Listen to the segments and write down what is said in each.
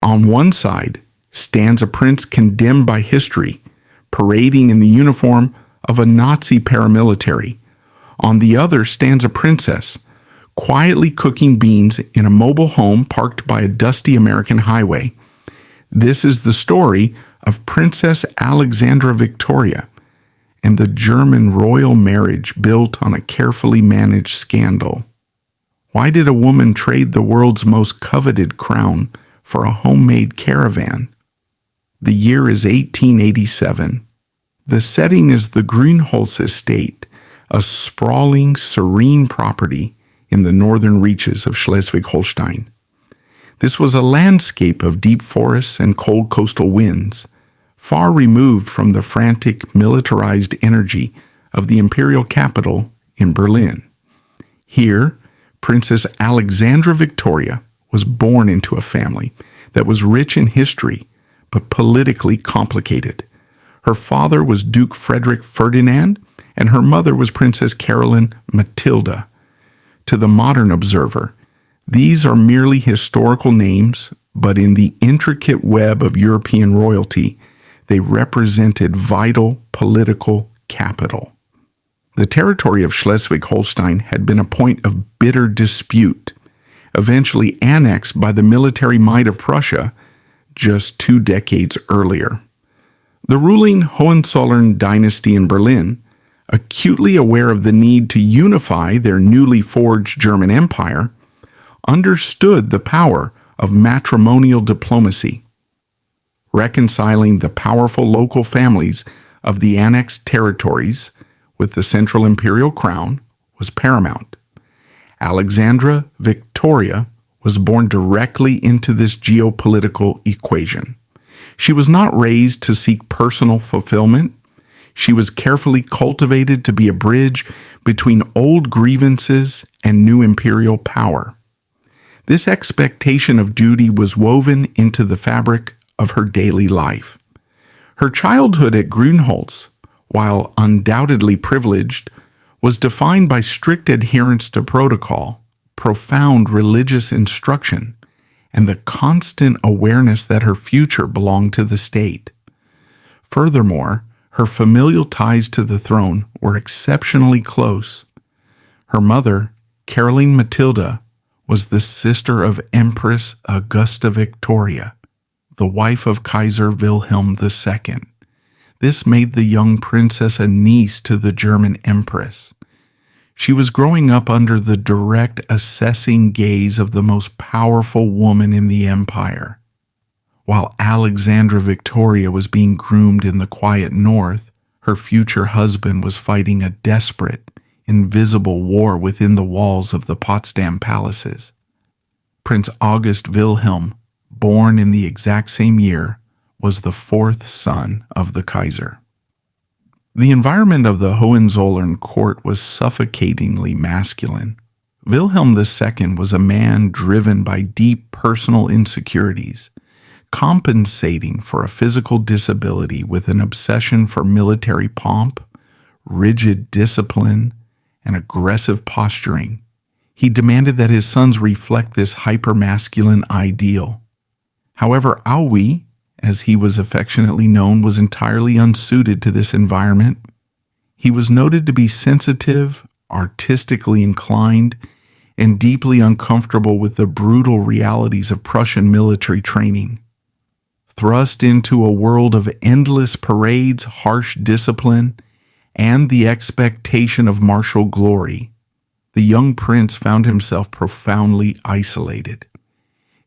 On one side stands a prince condemned by history, parading in the uniform of a Nazi paramilitary. On the other stands a princess, quietly cooking beans in a mobile home parked by a dusty American highway. This is the story of Princess Alexandra Victoria and the German royal marriage built on a carefully managed scandal. Why did a woman trade the world's most coveted crown for a homemade caravan? The year is 1887. The setting is the Grünholz estate, a sprawling, serene property in the northern reaches of Schleswig-Holstein. This was a landscape of deep forests and cold coastal winds, far removed from the frantic, militarized energy of the imperial capital in Berlin. Here, Princess Alexandra Victoria was born into a family that was rich in history, but politically complicated. Her father was Duke Frederick Ferdinand, and her mother was Princess Caroline Matilda. To the modern observer, these are merely historical names, but in the intricate web of European royalty, they represented vital political capital. The territory of Schleswig-Holstein had been a point of bitter dispute, eventually annexed by the military might of Prussia just 2 decades earlier. The ruling Hohenzollern dynasty in Berlin, acutely aware of the need to unify their newly forged German Empire, understood the power of matrimonial diplomacy. Reconciling the powerful local families of the annexed territories with the central imperial crown was paramount. Alexandra Victoria was born directly into this geopolitical equation. She was not raised to seek personal fulfillment. She was carefully cultivated to be a bridge between old grievances and new imperial power. This expectation of duty was woven into the fabric of her daily life. Her childhood at Grünholz, while undoubtedly privileged, was defined by strict adherence to protocol, profound religious instruction, and the constant awareness that her future belonged to the state. Furthermore, her familial ties to the throne were exceptionally close. Her mother, Caroline Matilda, was the sister of Empress Augusta Victoria, the wife of Kaiser Wilhelm II. This made the young princess a niece to the German empress. She was growing up under the direct, assessing gaze of the most powerful woman in the empire. While Alexandra Victoria was being groomed in the quiet north, her future husband was fighting a desperate, invisible war within the walls of the Potsdam palaces. Prince August Wilhelm, born in the exact same year, was the 4th son of the Kaiser. The environment of the Hohenzollern court was suffocatingly masculine. Wilhelm II was a man driven by deep personal insecurities, compensating for a physical disability with an obsession for military pomp, rigid discipline, and aggressive posturing. He demanded that his sons reflect this hypermasculine ideal. However, Aui, as he was affectionately known, was entirely unsuited to this environment. He was noted to be sensitive, artistically inclined, and deeply uncomfortable with the brutal realities of Prussian military training. Thrust into a world of endless parades, harsh discipline, and the expectation of martial glory, the young prince found himself profoundly isolated.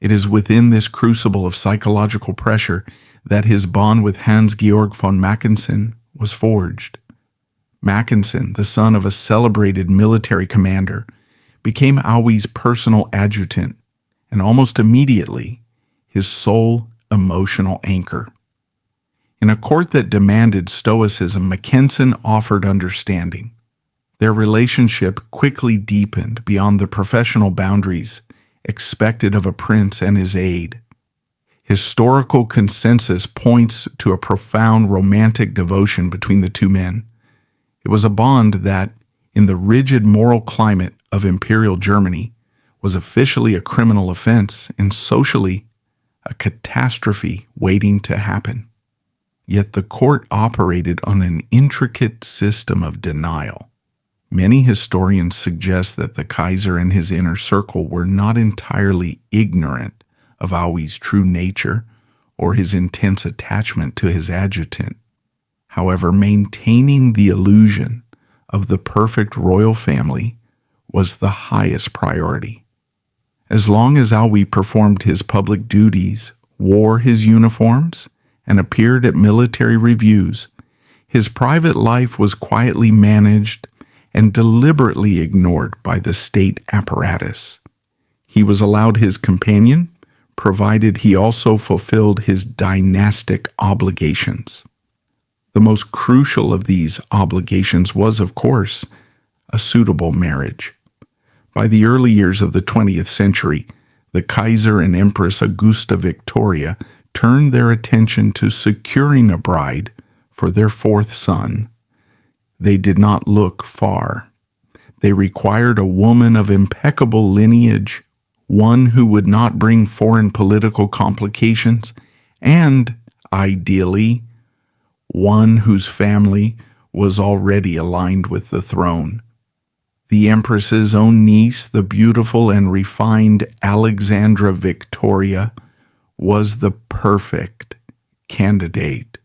It is within this crucible of psychological pressure that his bond with Hans-Georg von Mackensen was forged. Mackensen, the son of a celebrated military commander, became Aui's personal adjutant, and almost immediately, his sole emotional anchor. In a court that demanded stoicism, Mackensen offered understanding. Their relationship quickly deepened beyond the professional boundaries expected of a prince and his aide. Historical consensus points to a profound romantic devotion between the two men. It was a bond that, in the rigid moral climate of Imperial Germany, was officially a criminal offense and socially a catastrophe waiting to happen. Yet the court operated on an intricate system of denial. Many historians suggest that the Kaiser and his inner circle were not entirely ignorant of Aui's true nature or his intense attachment to his adjutant. However, maintaining the illusion of the perfect royal family was the highest priority. As long as Aui performed his public duties, wore his uniforms, and appeared at military reviews, his private life was quietly managed and deliberately ignored by the state apparatus. He was allowed his companion, provided he also fulfilled his dynastic obligations. The most crucial of these obligations was, of course, a suitable marriage. By the early years of the 20th century, the Kaiser and Empress Augusta Victoria turned their attention to securing a bride for their fourth son. They did not look far. They required a woman of impeccable lineage, one who would not bring foreign political complications, and, ideally, one whose family was already aligned with the throne. The Empress's own niece, the beautiful and refined Alexandra Victoria, was the perfect candidate.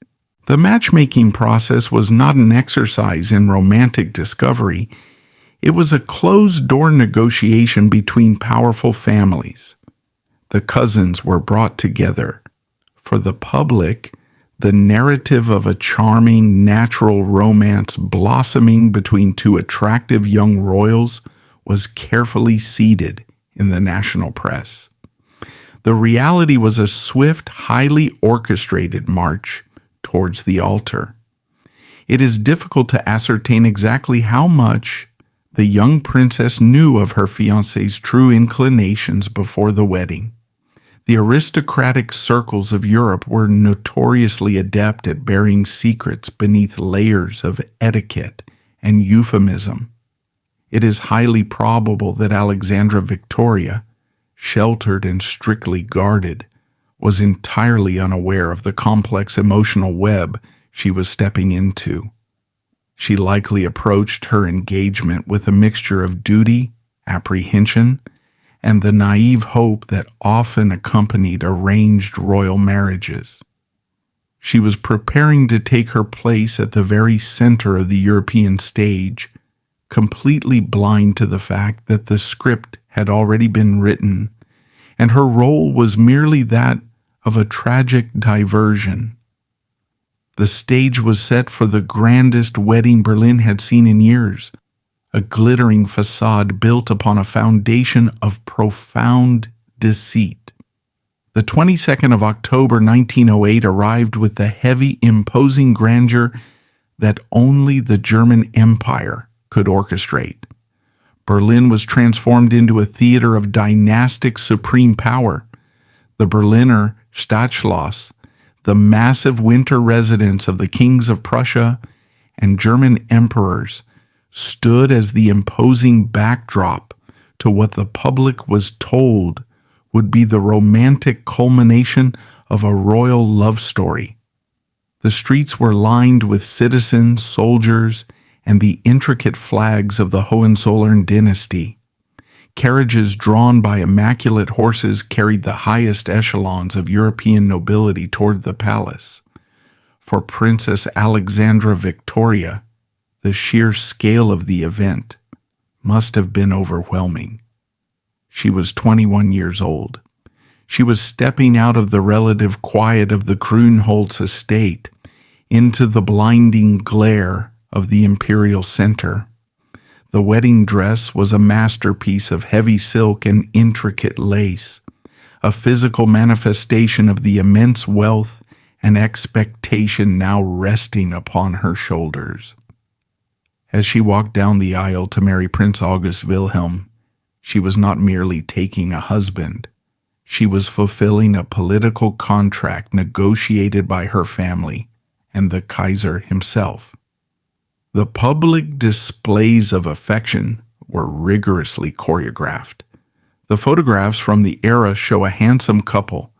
The matchmaking process was not an exercise in romantic discovery. It was a closed-door negotiation between powerful families. The cousins were brought together. For the public, the narrative of a charming, natural romance blossoming between two attractive young royals was carefully seeded in the national press. The reality was a swift, highly orchestrated march towards the altar. It is difficult to ascertain exactly how much the young princess knew of her fiancé's true inclinations before the wedding. The aristocratic circles of Europe were notoriously adept at burying secrets beneath layers of etiquette and euphemism. It is highly probable that Alexandra Victoria, sheltered and strictly guarded, was entirely unaware of the complex emotional web she was stepping into. She likely approached her engagement with a mixture of duty, apprehension, and the naive hope that often accompanied arranged royal marriages. She was preparing to take her place at the very center of the European stage, completely blind to the fact that the script had already been written, and her role was merely that of a tragic diversion. The stage was set for the grandest wedding Berlin had seen in years, a glittering facade built upon a foundation of profound deceit. The 22nd of October 1908 arrived with the heavy, imposing grandeur that only the German Empire could orchestrate. Berlin was transformed into a theater of dynastic supreme power. The Berliner Stadtschloss, the massive winter residence of the kings of Prussia and German emperors, stood as the imposing backdrop to what the public was told would be the romantic culmination of a royal love story. The streets were lined with citizens, soldiers, and the intricate flags of the Hohenzollern dynasty. Carriages drawn by immaculate horses carried the highest echelons of European nobility toward the palace. For Princess Alexandra Victoria, the sheer scale of the event must have been overwhelming. She was 21 years old. She was stepping out of the relative quiet of the Grünholz estate into the blinding glare of the imperial center. The wedding dress was a masterpiece of heavy silk and intricate lace, a physical manifestation of the immense wealth and expectation now resting upon her shoulders. As she walked down the aisle to marry Prince August Wilhelm, she was not merely taking a husband. She was fulfilling a political contract negotiated by her family and the Kaiser himself. The public displays of affection were rigorously choreographed. The photographs from the era show a handsome couple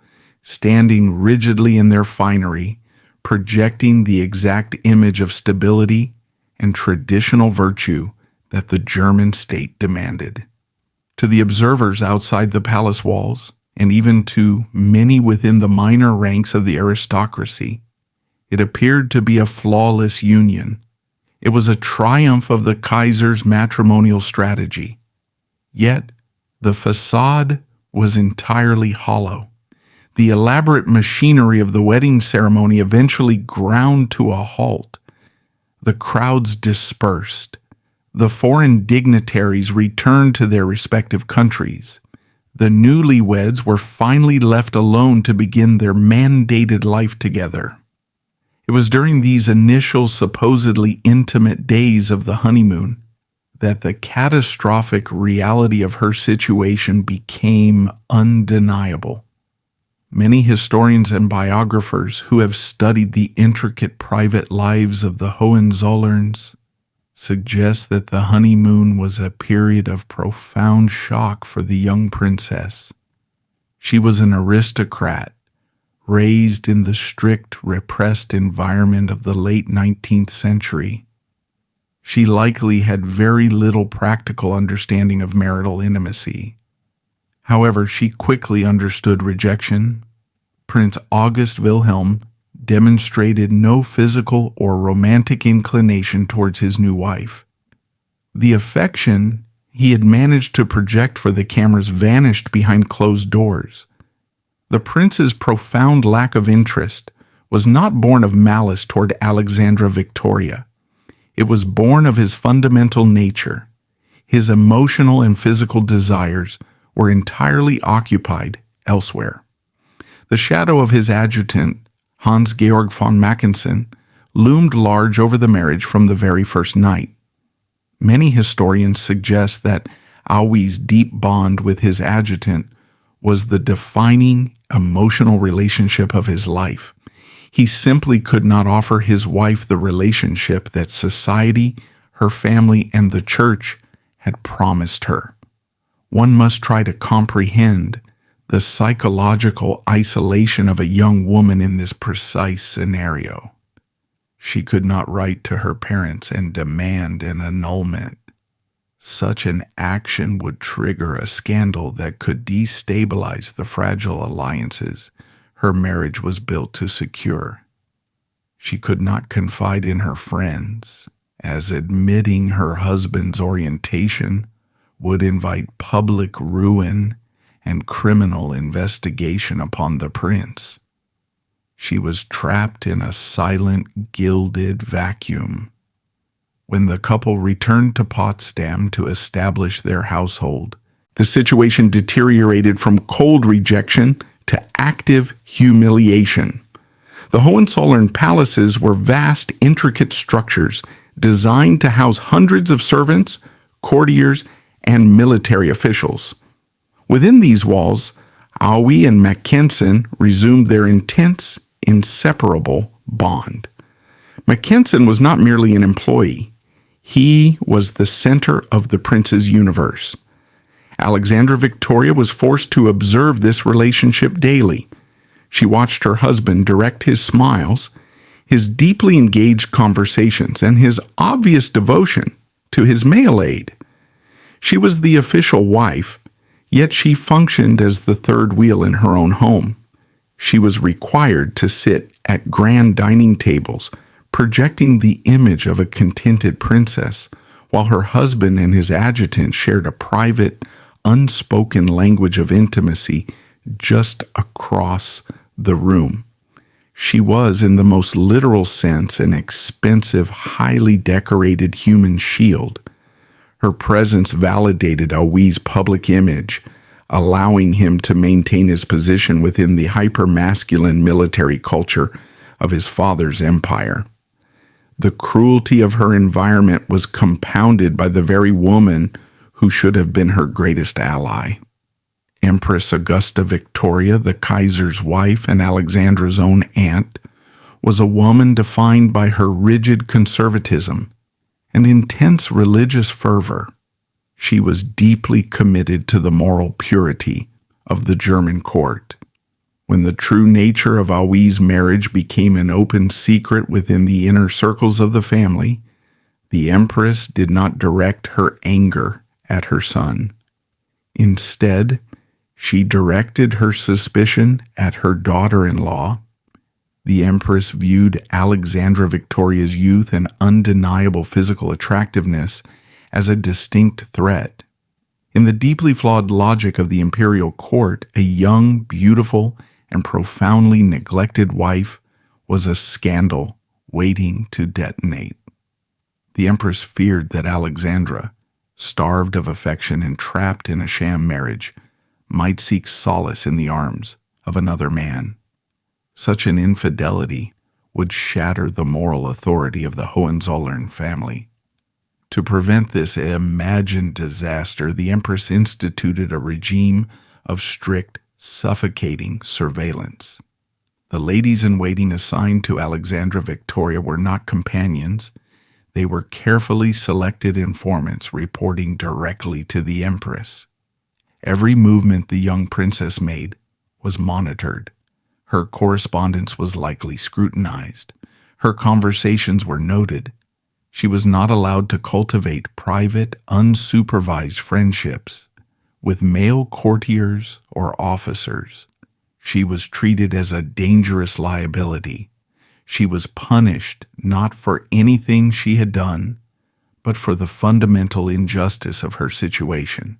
standing rigidly in their finery, projecting the exact image of stability and traditional virtue that the German state demanded. To the observers outside the palace walls, and even to many within the minor ranks of the aristocracy, it appeared to be a flawless union. It was a triumph of the Kaiser's matrimonial strategy. Yet, the facade was entirely hollow. The elaborate machinery of the wedding ceremony eventually ground to a halt. The crowds dispersed. The foreign dignitaries returned to their respective countries. The newlyweds were finally left alone to begin their mandated life together. It was during these initial supposedly intimate days of the honeymoon that the catastrophic reality of her situation became undeniable. Many historians and biographers who have studied the intricate private lives of the Hohenzollerns suggest that the honeymoon was a period of profound shock for the young princess. She was an aristocrat, raised in the strict, repressed environment of the late 19th century. She likely had very little practical understanding of marital intimacy. However, she quickly understood rejection. Prince August Wilhelm demonstrated no physical or romantic inclination towards his new wife. The affection he had managed to project for the cameras vanished behind closed doors. The prince's profound lack of interest was not born of malice toward Alexandra Victoria. It was born of his fundamental nature. His emotional and physical desires were entirely occupied elsewhere. The shadow of his adjutant, Hans-Georg von Mackensen, loomed large over the marriage from the very first night. Many historians suggest that Auwi's deep bond with his adjutant was the defining emotional relationship of his life. He simply could not offer his wife the relationship that society, her family, and the church had promised her. One must try to comprehend the psychological isolation of a young woman in this precise scenario. She could not write to her parents and demand an annulment. Such an action would trigger a scandal that could destabilize the fragile alliances her marriage was built to secure. She could not confide in her friends, as admitting her husband's orientation would invite public ruin and criminal investigation upon the prince. She was trapped in a silent, gilded vacuum. When the couple returned to Potsdam to establish their household, the situation deteriorated from cold rejection to active humiliation. The Hohenzollern palaces were vast, intricate structures designed to house hundreds of servants, courtiers, and military officials. Within these walls, Auwi and Mackensen resumed their intense, inseparable bond. Mackensen was not merely an employee. He was the center of the prince's universe. Alexandra Victoria was forced to observe this relationship daily. She watched her husband direct his smiles, his deeply engaged conversations, and his obvious devotion to his male aide. She was the official wife, yet she functioned as the third wheel in her own home. She was required to sit at grand dining tables, projecting the image of a contented princess, while her husband and his adjutant shared a private, unspoken language of intimacy just across the room. She was, in the most literal sense, an expensive, highly decorated human shield. Her presence validated Auwi's public image, allowing him to maintain his position within the hyper-masculine military culture of his father's empire. The cruelty of her environment was compounded by the very woman who should have been her greatest ally. Empress Augusta Victoria, the Kaiser's wife and Alexandra's own aunt, was a woman defined by her rigid conservatism and intense religious fervor. She was deeply committed to the moral purity of the German court. When the true nature of Aoi's marriage became an open secret within the inner circles of the family, the empress did not direct her anger at her son. Instead, she directed her suspicion at her daughter-in-law. The empress viewed Alexandra Victoria's youth and undeniable physical attractiveness as a distinct threat. In the deeply flawed logic of the imperial court, a young, beautiful, and profoundly neglected wife was a scandal waiting to detonate. The empress feared that Alexandra, starved of affection and trapped in a sham marriage, might seek solace in the arms of another man. Such an infidelity would shatter the moral authority of the Hohenzollern family. To prevent this imagined disaster, the empress instituted a regime of strict, suffocating surveillance. The ladies-in-waiting assigned to Alexandra Victoria were not companions. They were carefully selected informants reporting directly to the empress. Every movement the young princess made was monitored. Her correspondence was likely scrutinized. Her conversations were noted. She was not allowed to cultivate private, unsupervised friendships with male courtiers or officers. She was treated as a dangerous liability. She was punished not for anything she had done, but for the fundamental injustice of her situation.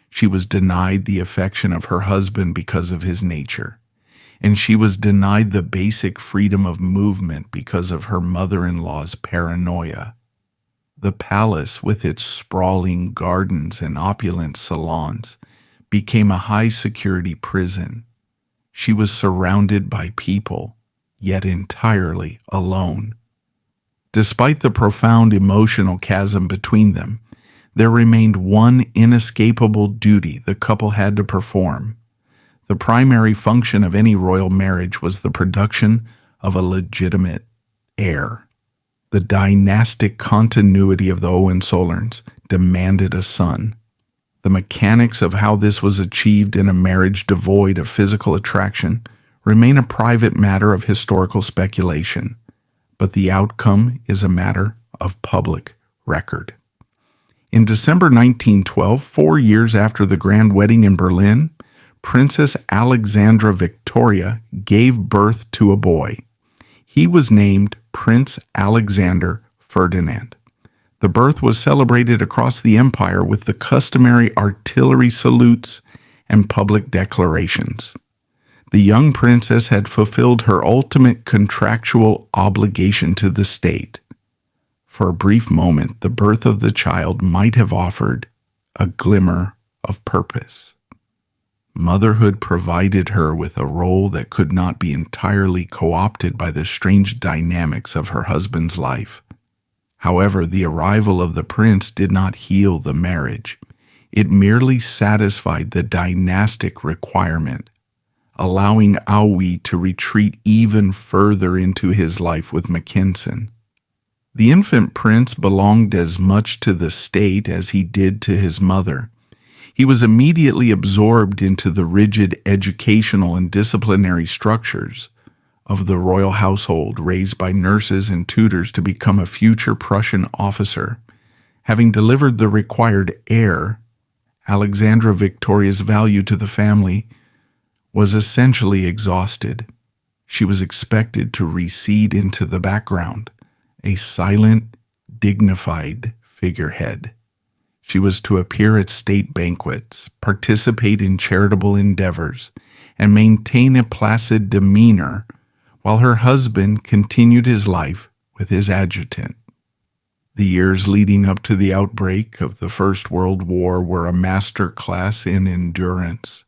She was denied the affection of her husband because of his nature, and she was denied the basic freedom of movement because of her mother-in-law's paranoia. The palace, with its sprawling gardens and opulent salons, became a high-security prison. She was surrounded by people, yet entirely alone. Despite the profound emotional chasm between them, there remained one inescapable duty the couple had to perform. The primary function of any royal marriage was the production of a legitimate heir. The dynastic continuity of the Hohenzollerns demanded a son. The mechanics of how this was achieved in a marriage devoid of physical attraction remain a private matter of historical speculation, but the outcome is a matter of public record. In December 1912, 4 years after the grand wedding in Berlin, Princess Alexandra Victoria gave birth to a boy. He was named Prince Alexander Ferdinand. The birth was celebrated across the empire with the customary artillery salutes and public declarations. The young princess had fulfilled her ultimate contractual obligation to the state. For a brief moment, the birth of the child might have offered a glimmer of purpose. Motherhood provided her with a role that could not be entirely co-opted by the strange dynamics of her husband's life. However, the arrival of the prince did not heal the marriage. It merely satisfied the dynastic requirement, allowing Aoi to retreat even further into his life with Mackensen. The infant prince belonged as much to the state as he did to his mother. He was immediately absorbed into the rigid educational and disciplinary structures of the royal household, raised by nurses and tutors to become a future Prussian officer. Having delivered the required heir, Alexandra Victoria's value to the family was essentially exhausted. She was expected to recede into the background, a silent, dignified figurehead. She was to appear at state banquets, participate in charitable endeavors, and maintain a placid demeanor while her husband continued his life with his adjutant. The years leading up to the outbreak of the First World War were a master class in endurance.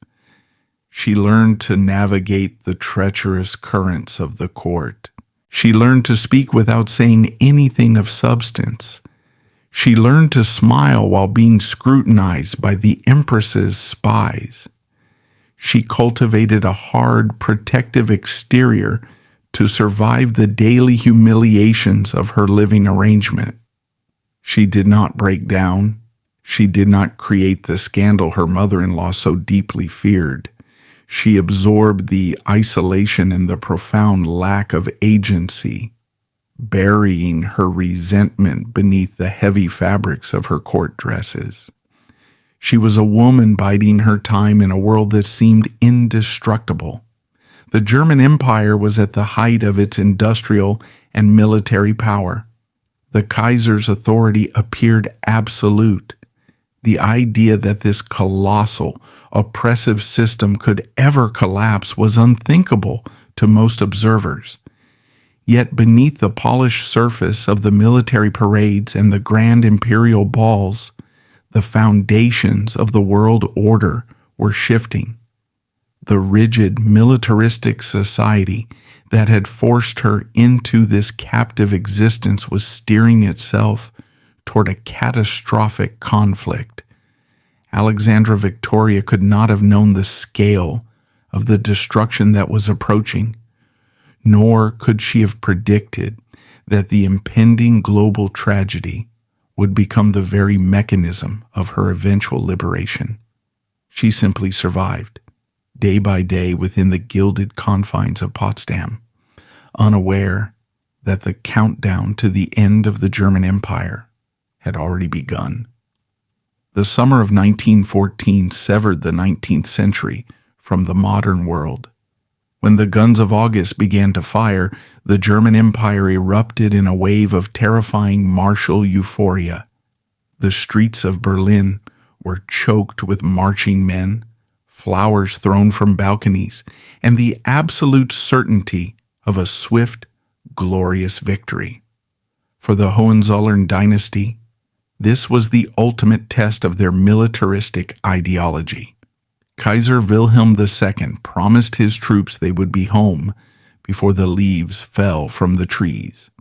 She learned to navigate the treacherous currents of the court. She learned to speak without saying anything of substance. She learned to smile while being scrutinized by the Empress's spies. She cultivated a hard, protective exterior to survive the daily humiliations of her living arrangement. She did not break down. She did not create the scandal her mother-in-law so deeply feared. She absorbed the isolation and the profound lack of agency, burying her resentment beneath the heavy fabrics of her court dresses. She was a woman biding her time in a world that seemed indestructible. The German Empire was at the height of its industrial and military power. The Kaiser's authority appeared absolute. The idea that this colossal, oppressive system could ever collapse was unthinkable to most observers. Yet beneath the polished surface of the military parades and the grand imperial balls, the foundations of the world order were shifting. The rigid, militaristic society that had forced her into this captive existence was steering itself toward a catastrophic conflict. Alexandra Victoria could not have known the scale of the destruction that was approaching, nor could she have predicted that the impending global tragedy would become the very mechanism of her eventual liberation. She simply survived, day by day within the gilded confines of Potsdam, unaware that the countdown to the end of the German Empire had already begun. The summer of 1914 severed the 19th century from the modern world. When the guns of August began to fire, the German Empire erupted in a wave of terrifying martial euphoria. The streets of Berlin were choked with marching men, flowers thrown from balconies, and the absolute certainty of a swift, glorious victory. For the Hohenzollern dynasty, this was the ultimate test of their militaristic ideology. Kaiser Wilhelm II promised his troops they would be home before the leaves fell from the trees.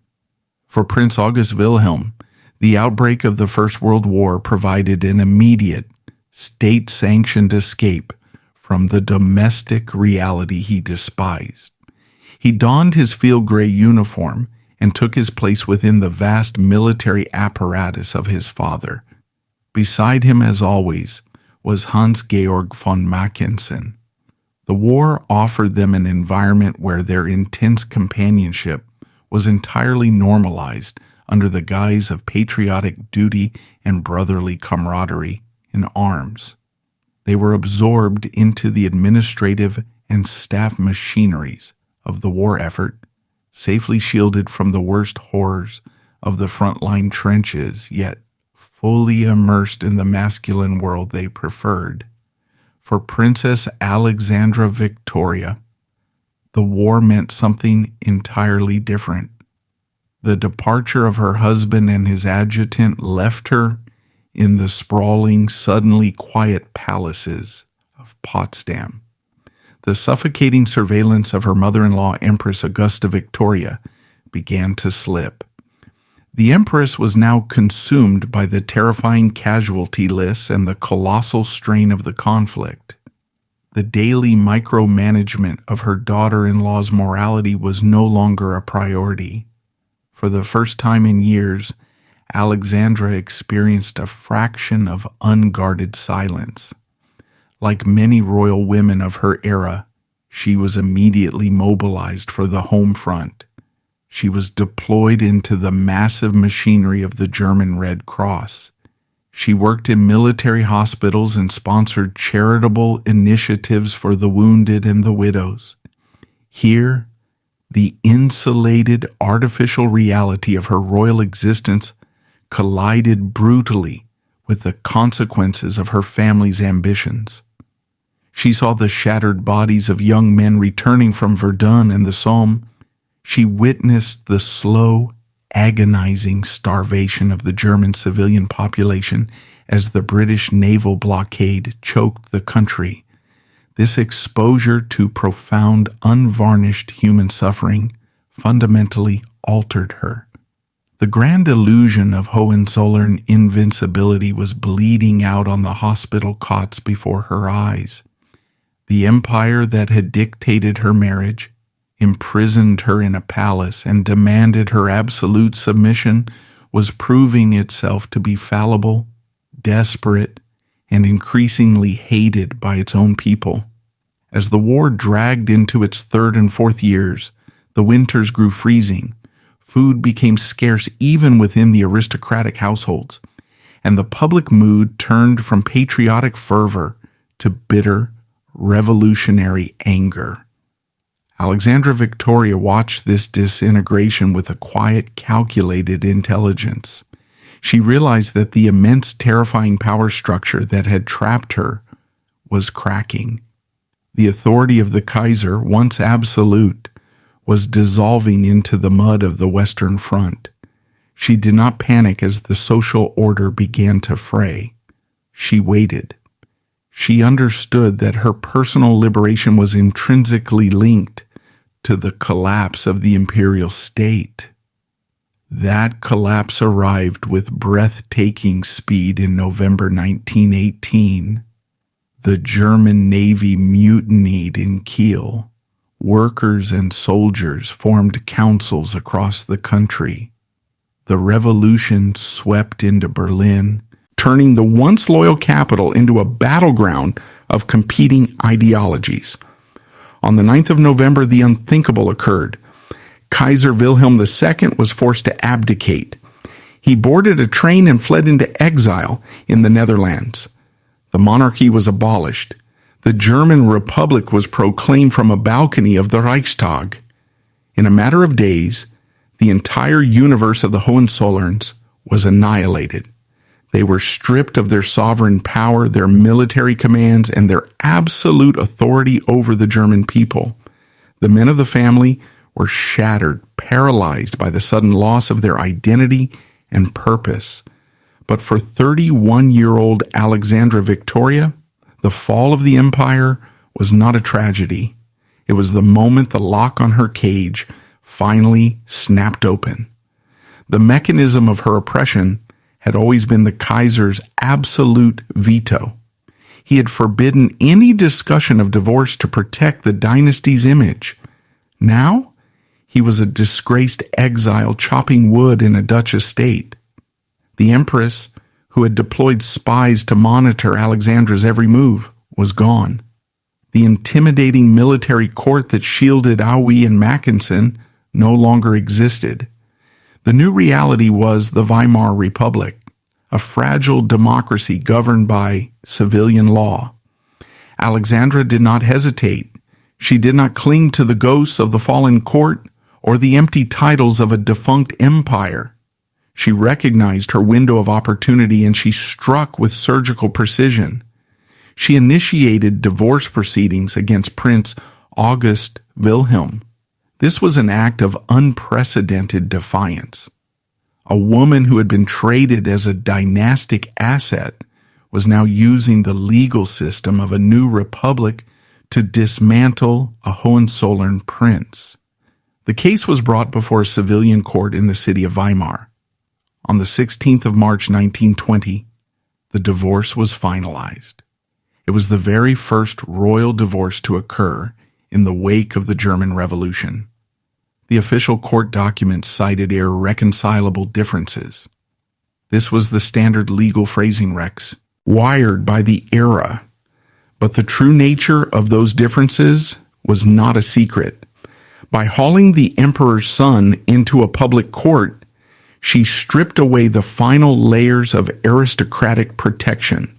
For Prince August Wilhelm, the outbreak of the First World War provided an immediate, state-sanctioned escape from the domestic reality he despised. He donned his field gray uniform and took his place within the vast military apparatus of his father. Beside him, as always, was Hans-Georg von Mackensen. The war offered them an environment where their intense companionship was entirely normalized under the guise of patriotic duty and brotherly camaraderie in arms. They were absorbed into the administrative and staff machineries of the war effort, safely shielded from the worst horrors of the frontline trenches, yet fully immersed in the masculine world they preferred. For Princess Alexandra Victoria, the war meant something entirely different. The departure of her husband and his adjutant left her in the sprawling, suddenly quiet palaces of Potsdam. The suffocating surveillance of her mother-in-law, Empress Augusta Victoria, began to slip. The Empress was now consumed by the terrifying casualty lists and the colossal strain of the conflict. The daily micromanagement of her daughter-in-law's morality was no longer a priority. For the first time in years, Alexandra experienced a fraction of unguarded silence. Like many royal women of her era, she was immediately mobilized for the home front. She was deployed into the massive machinery of the German Red Cross. She worked in military hospitals and sponsored charitable initiatives for the wounded and the widows. Here, the insulated artificial reality of her royal existence collided brutally with the consequences of her family's ambitions. She saw the shattered bodies of young men returning from Verdun and the Somme. She witnessed the slow, agonizing starvation of the German civilian population as the British naval blockade choked the country. This exposure to profound, unvarnished human suffering fundamentally altered her. The grand illusion of Hohenzollern invincibility was bleeding out on the hospital cots before her eyes. The empire that had dictated her marriage, imprisoned her in a palace, and demanded her absolute submission was proving itself to be fallible, desperate, and increasingly hated by its own people. As the war dragged into its third and fourth years, the winters grew freezing. Food became scarce even within the aristocratic households, and the public mood turned from patriotic fervor to bitter, revolutionary anger. Alexandra Victoria watched this disintegration with a quiet, calculated intelligence. She realized that the immense, terrifying power structure that had trapped her was cracking. The authority of the Kaiser, once absolute, was dissolving into the mud of the Western Front. She did not panic as the social order began to fray. She waited. She understood that her personal liberation was intrinsically linked to the collapse of the imperial state. That collapse arrived with breathtaking speed in November 1918. The German Navy mutinied in Kiel. Workers and soldiers formed councils across the country. The revolution swept into Berlin, turning the once loyal capital into a battleground of competing ideologies. On the 9th of November, the unthinkable occurred. Kaiser Wilhelm II was forced to abdicate. He boarded a train and fled into exile in the Netherlands. The monarchy was abolished. The German Republic was proclaimed from a balcony of the Reichstag. In a matter of days, the entire universe of the Hohenzollerns was annihilated. They were stripped of their sovereign power, their military commands, and their absolute authority over the German people. The men of the family were shattered, paralyzed by the sudden loss of their identity and purpose. But for 31-year-old Alexandra Victoria, the fall of the empire was not a tragedy. It was the moment the lock on her cage finally snapped open. The mechanism of her oppression had always been the Kaiser's absolute veto. He had forbidden any discussion of divorce to protect the dynasty's image. Now, he was a disgraced exile chopping wood in a Dutch estate. The empress, who had deployed spies to monitor Alexandra's every move, was gone. The intimidating military court that shielded Aue and Mackensen no longer existed. The new reality was the Weimar Republic, a fragile democracy governed by civilian law. Alexandra did not hesitate. She did not cling to the ghosts of the fallen court or the empty titles of a defunct empire. She recognized her window of opportunity and she struck with surgical precision. She initiated divorce proceedings against Prince August Wilhelm. This was an act of unprecedented defiance. A woman who had been traded as a dynastic asset was now using the legal system of a new republic to dismantle a Hohenzollern prince. The case was brought before a civilian court in the city of Weimar. On the 16th of March 1920, the divorce was finalized. It was the very first royal divorce to occur in the wake of the German Revolution. The official court documents cited irreconcilable differences. This was the standard legal phrasing, Rex, wired by the era. But the true nature of those differences was not a secret. By hauling the emperor's son into a public court, she stripped away the final layers of aristocratic protection.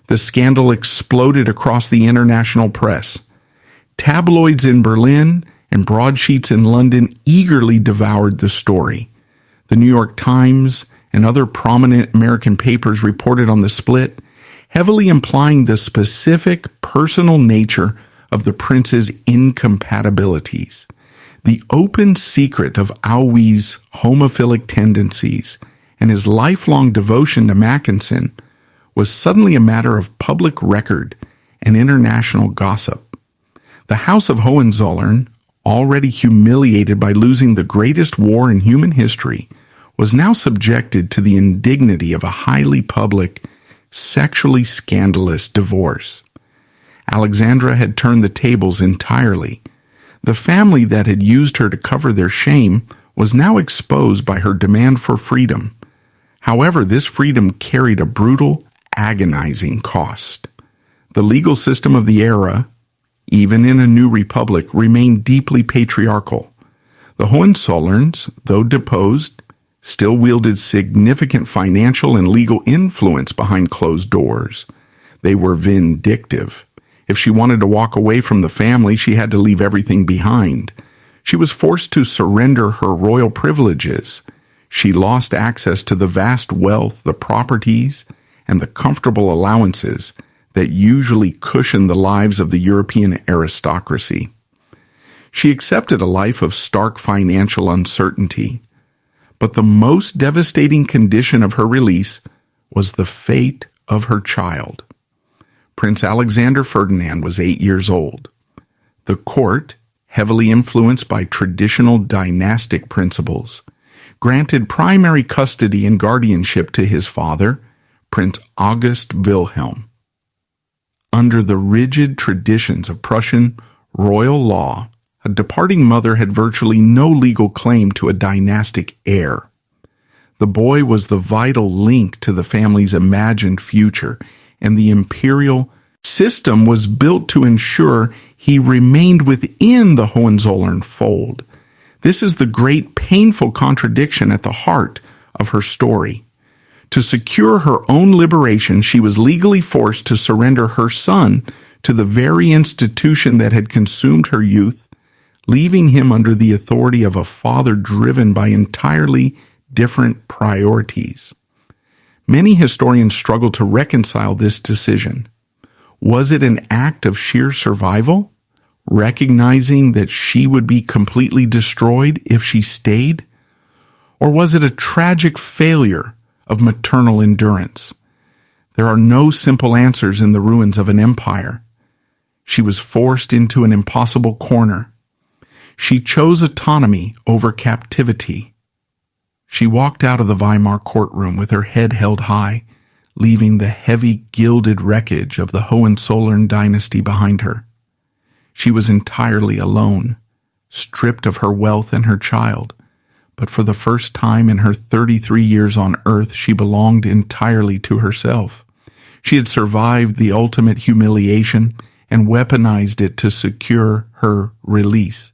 The scandal exploded across the international press. Tabloids in Berlin and broadsheets in London eagerly devoured the story. The New York Times and other prominent American papers reported on the split, heavily implying the specific personal nature of the prince's incompatibilities. The open secret of Aue's homophilic tendencies and his lifelong devotion to Mackensen was suddenly a matter of public record and international gossip. The House of Hohenzollern, already humiliated by losing the greatest war in human history, was now subjected to the indignity of a highly public, sexually scandalous divorce. Alexandra had turned the tables entirely. The family that had used her to cover their shame was now exposed by her demand for freedom. However, this freedom carried a brutal, agonizing cost. The legal system of the era, even in a new republic, remained deeply patriarchal. The Hohenzollerns, though deposed, still wielded significant financial and legal influence behind closed doors. They were vindictive. If she wanted to walk away from the family, she had to leave everything behind. She was forced to surrender her royal privileges. She lost access to the vast wealth, the properties, and the comfortable allowances that usually cushioned the lives of the European aristocracy. She accepted a life of stark financial uncertainty. But the most devastating condition of her release was the fate of her child. Prince Alexander Ferdinand was 8 years old. The court, heavily influenced by traditional dynastic principles, granted primary custody and guardianship to his father, Prince August Wilhelm. Under the rigid traditions of Prussian royal law, a departing mother had virtually no legal claim to a dynastic heir. The boy was the vital link to the family's imagined future, and the imperial system was built to ensure he remained within the Hohenzollern fold. This is the great painful contradiction at the heart of her story. To secure her own liberation, she was legally forced to surrender her son to the very institution that had consumed her youth, leaving him under the authority of a father driven by entirely different priorities. Many historians struggle to reconcile this decision. Was it an act of sheer survival, recognizing that she would be completely destroyed if she stayed? Or was it a tragic failure of maternal endurance? There are no simple answers in the ruins of an empire. She was forced into an impossible corner. She chose autonomy over captivity. She walked out of the Weimar courtroom with her head held high, leaving the heavy gilded wreckage of the Hohenzollern dynasty behind her. She was entirely alone, stripped of her wealth and her child, but for the first time in her 33 years on earth, she belonged entirely to herself. She had survived the ultimate humiliation and weaponized it to secure her release.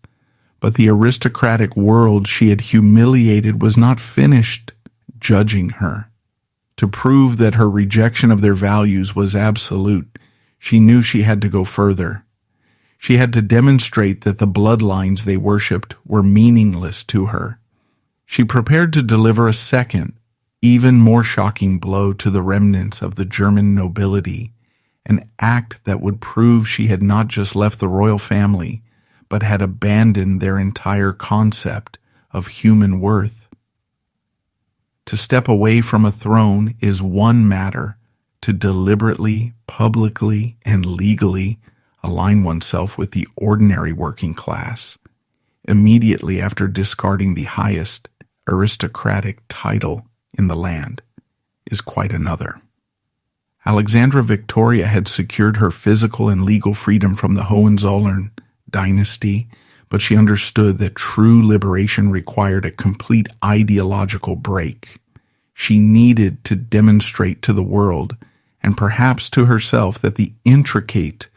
But the aristocratic world she had humiliated was not finished judging her. To prove that her rejection of their values was absolute, she knew she had to go further. She had to demonstrate that the bloodlines they worshipped were meaningless to her. She prepared to deliver a second, even more shocking blow to the remnants of the German nobility, an act that would prove she had not just left the royal family, but had abandoned their entire concept of human worth. To step away from a throne is one matter. To deliberately, publicly, and legally align oneself with the ordinary working class, immediately after discarding the highest aristocratic title in the land, is quite another. Alexandra Victoria had secured her physical and legal freedom from the Hohenzollern dynasty, but she understood that true liberation required a complete ideological break. She needed to demonstrate to the world, and perhaps to herself, that the intricate,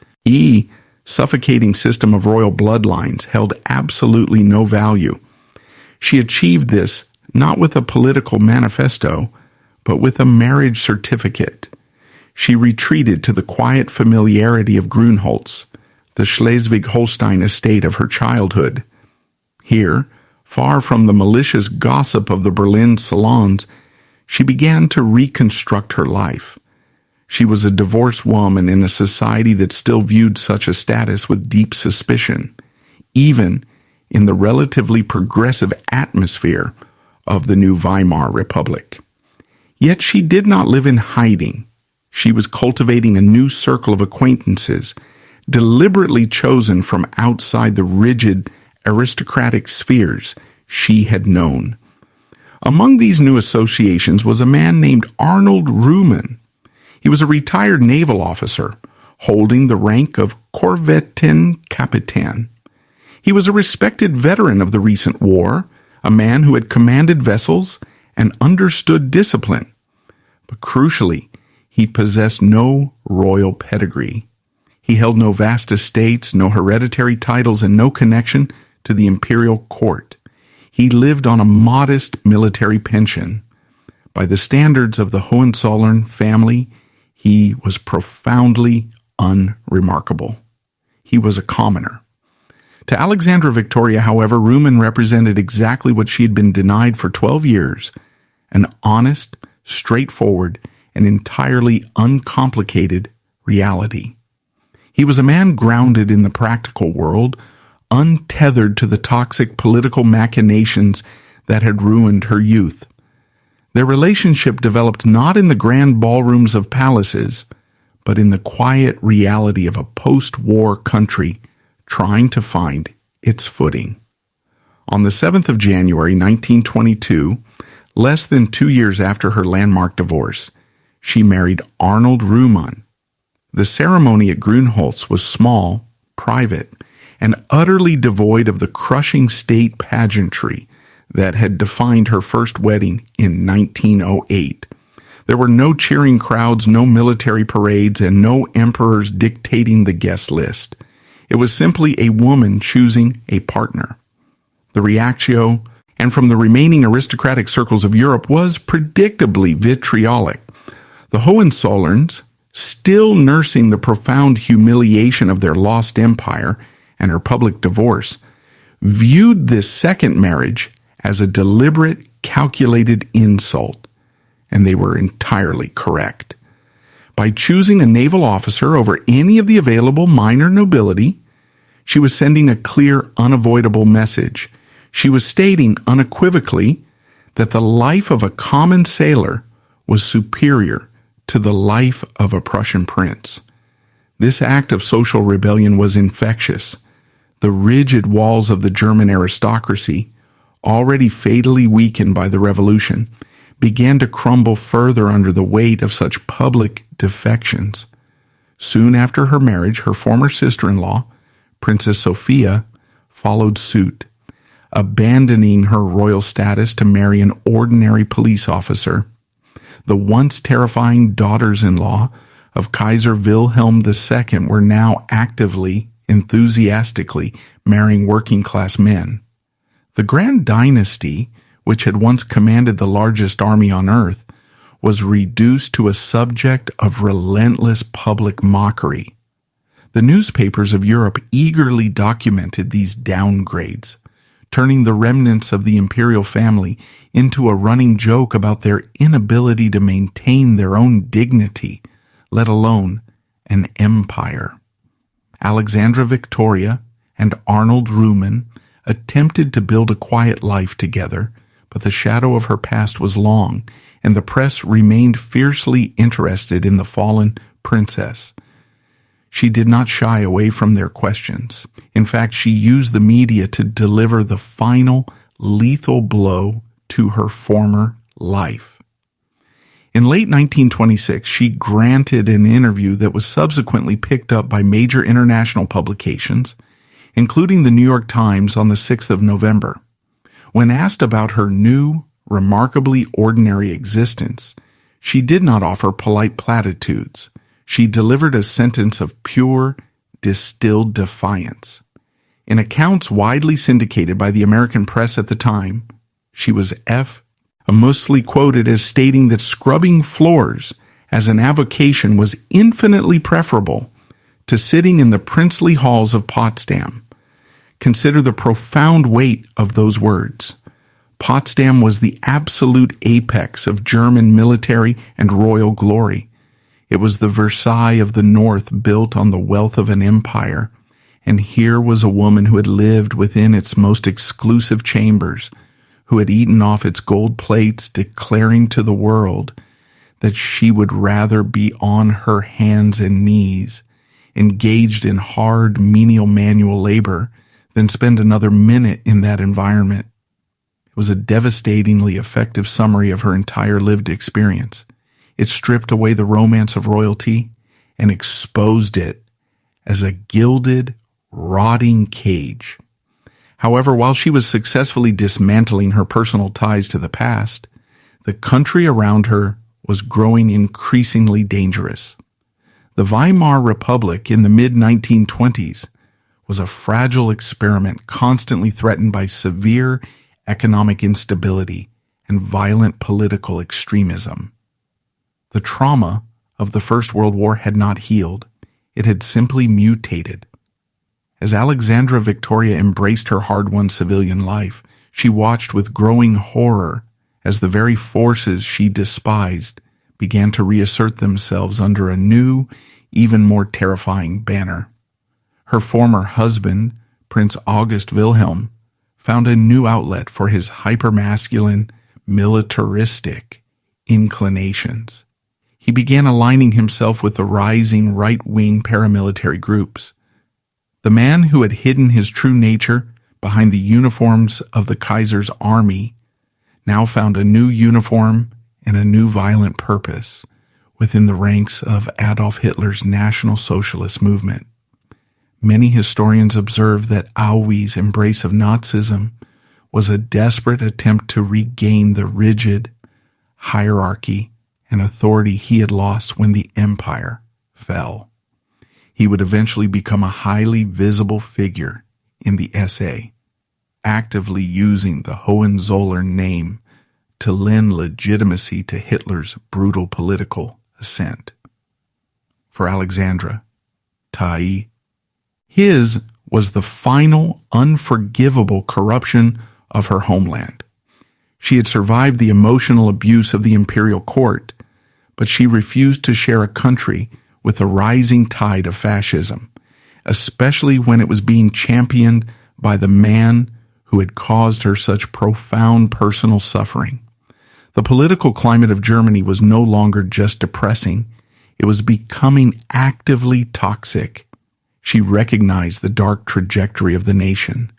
suffocating system of royal bloodlines held absolutely no value. She achieved this not with a political manifesto, but with a marriage certificate. She retreated to the quiet familiarity of Grünholz, the Schleswig-Holstein estate of her childhood. Here, far from the malicious gossip of the Berlin salons, she began to reconstruct her life. She was a divorced woman in a society that still viewed such a status with deep suspicion, even in the relatively progressive atmosphere of the new Weimar Republic. Yet she did not live in hiding. She was cultivating a new circle of acquaintances, deliberately chosen from outside the rigid aristocratic spheres she had known. Among these new associations was a man named Arnold Ruhmann. He was a retired naval officer, holding the rank of Korvettenkapitän. He was a respected veteran of the recent war, a man who had commanded vessels and understood discipline. But crucially, he possessed no royal pedigree. He held no vast estates, no hereditary titles, and no connection to the imperial court. He lived on a modest military pension. By the standards of the Hohenzollern family, he was profoundly unremarkable. He was a commoner. To Alexandra Victoria, however, Ruhmen represented exactly what she had been denied for 12 years, an honest, straightforward, and entirely uncomplicated reality. He was a man grounded in the practical world, untethered to the toxic political machinations that had ruined her youth. Their relationship developed not in the grand ballrooms of palaces, but in the quiet reality of a post-war country trying to find its footing. On the 7th of January 1922, less than 2 years after her landmark divorce, she married Arnold Ruhmen. The ceremony at Grünholz was small, private, and utterly devoid of the crushing state pageantry that had defined her first wedding in 1908. There were no cheering crowds, no military parades, and no emperors dictating the guest list. It was simply a woman choosing a partner. The reactio, and from the remaining aristocratic circles of Europe, was predictably vitriolic. The Hohenzollerns, still nursing the profound humiliation of their lost empire and her public divorce, viewed this second marriage as a deliberate, calculated insult, and they were entirely correct. By choosing a naval officer over any of the available minor nobility, she was sending a clear, unavoidable message. She was stating unequivocally that the life of a common sailor was superior to the life of a Prussian prince. This act of social rebellion was infectious. The rigid walls of the German aristocracy, already fatally weakened by the revolution, began to crumble further under the weight of such public defections. Soon after her marriage, her former sister-in-law, Princess Sophia, followed suit, abandoning her royal status to marry an ordinary police officer. The once terrifying daughters-in-law of Kaiser Wilhelm II were now actively, enthusiastically marrying working-class men. The Grand Dynasty, which had once commanded the largest army on earth, was reduced to a subject of relentless public mockery. The newspapers of Europe eagerly documented these downgrades, turning the remnants of the imperial family into a running joke about their inability to maintain their own dignity, let alone an empire. Alexandra Victoria and Arnold Ruhmen attempted to build a quiet life together, but the shadow of her past was long, and the press remained fiercely interested in the fallen princess. She did not shy away from their questions. In fact, she used the media to deliver the final lethal blow to her former life. In late 1926, she granted an interview that was subsequently picked up by major international publications, including the New York Times on the 6th of November. When asked about her new, remarkably ordinary existence, she did not offer polite platitudes. She delivered a sentence of pure, distilled defiance. In accounts widely syndicated by the American press at the time, she was mostly quoted as stating that scrubbing floors as an avocation was infinitely preferable to sitting in the princely halls of Potsdam. Consider the profound weight of those words. Potsdam was the absolute apex of German military and royal glory. It was the Versailles of the North, built on the wealth of an empire, and here was a woman who had lived within its most exclusive chambers, who had eaten off its gold plates, declaring to the world that she would rather be on her hands and knees, engaged in hard, menial manual labor, than spend another minute in that environment. It was a devastatingly effective summary of her entire lived experience. It stripped away the romance of royalty and exposed it as a gilded, rotting cage. However, while she was successfully dismantling her personal ties to the past, the country around her was growing increasingly dangerous. The Weimar Republic in the mid-1920s was a fragile experiment constantly threatened by severe economic instability and violent political extremism. The trauma of the First World War had not healed. It had simply mutated. As Alexandra Victoria embraced her hard-won civilian life, she watched with growing horror as the very forces she despised began to reassert themselves under a new, even more terrifying banner. Her former husband, Prince August Wilhelm, found a new outlet for his hypermasculine, militaristic inclinations. He began aligning himself with the rising right-wing paramilitary groups. The man who had hidden his true nature behind the uniforms of the Kaiser's army now found a new uniform and a new violent purpose within the ranks of Adolf Hitler's National Socialist movement. Many historians observe that Aue's embrace of Nazism was a desperate attempt to regain the rigid hierarchy and authority he had lost when the empire fell. He would eventually become a highly visible figure in the SA, actively using the Hohenzollern name to lend legitimacy to Hitler's brutal political ascent. For Alexandra, Tai, his was the final, unforgivable corruption of her homeland. She had survived the emotional abuse of the imperial court, but she refused to share a country with a rising tide of fascism, especially when it was being championed by the man who had caused her such profound personal suffering. The political climate of Germany was no longer just depressing, it was becoming actively toxic. She recognized the dark trajectory of the nation.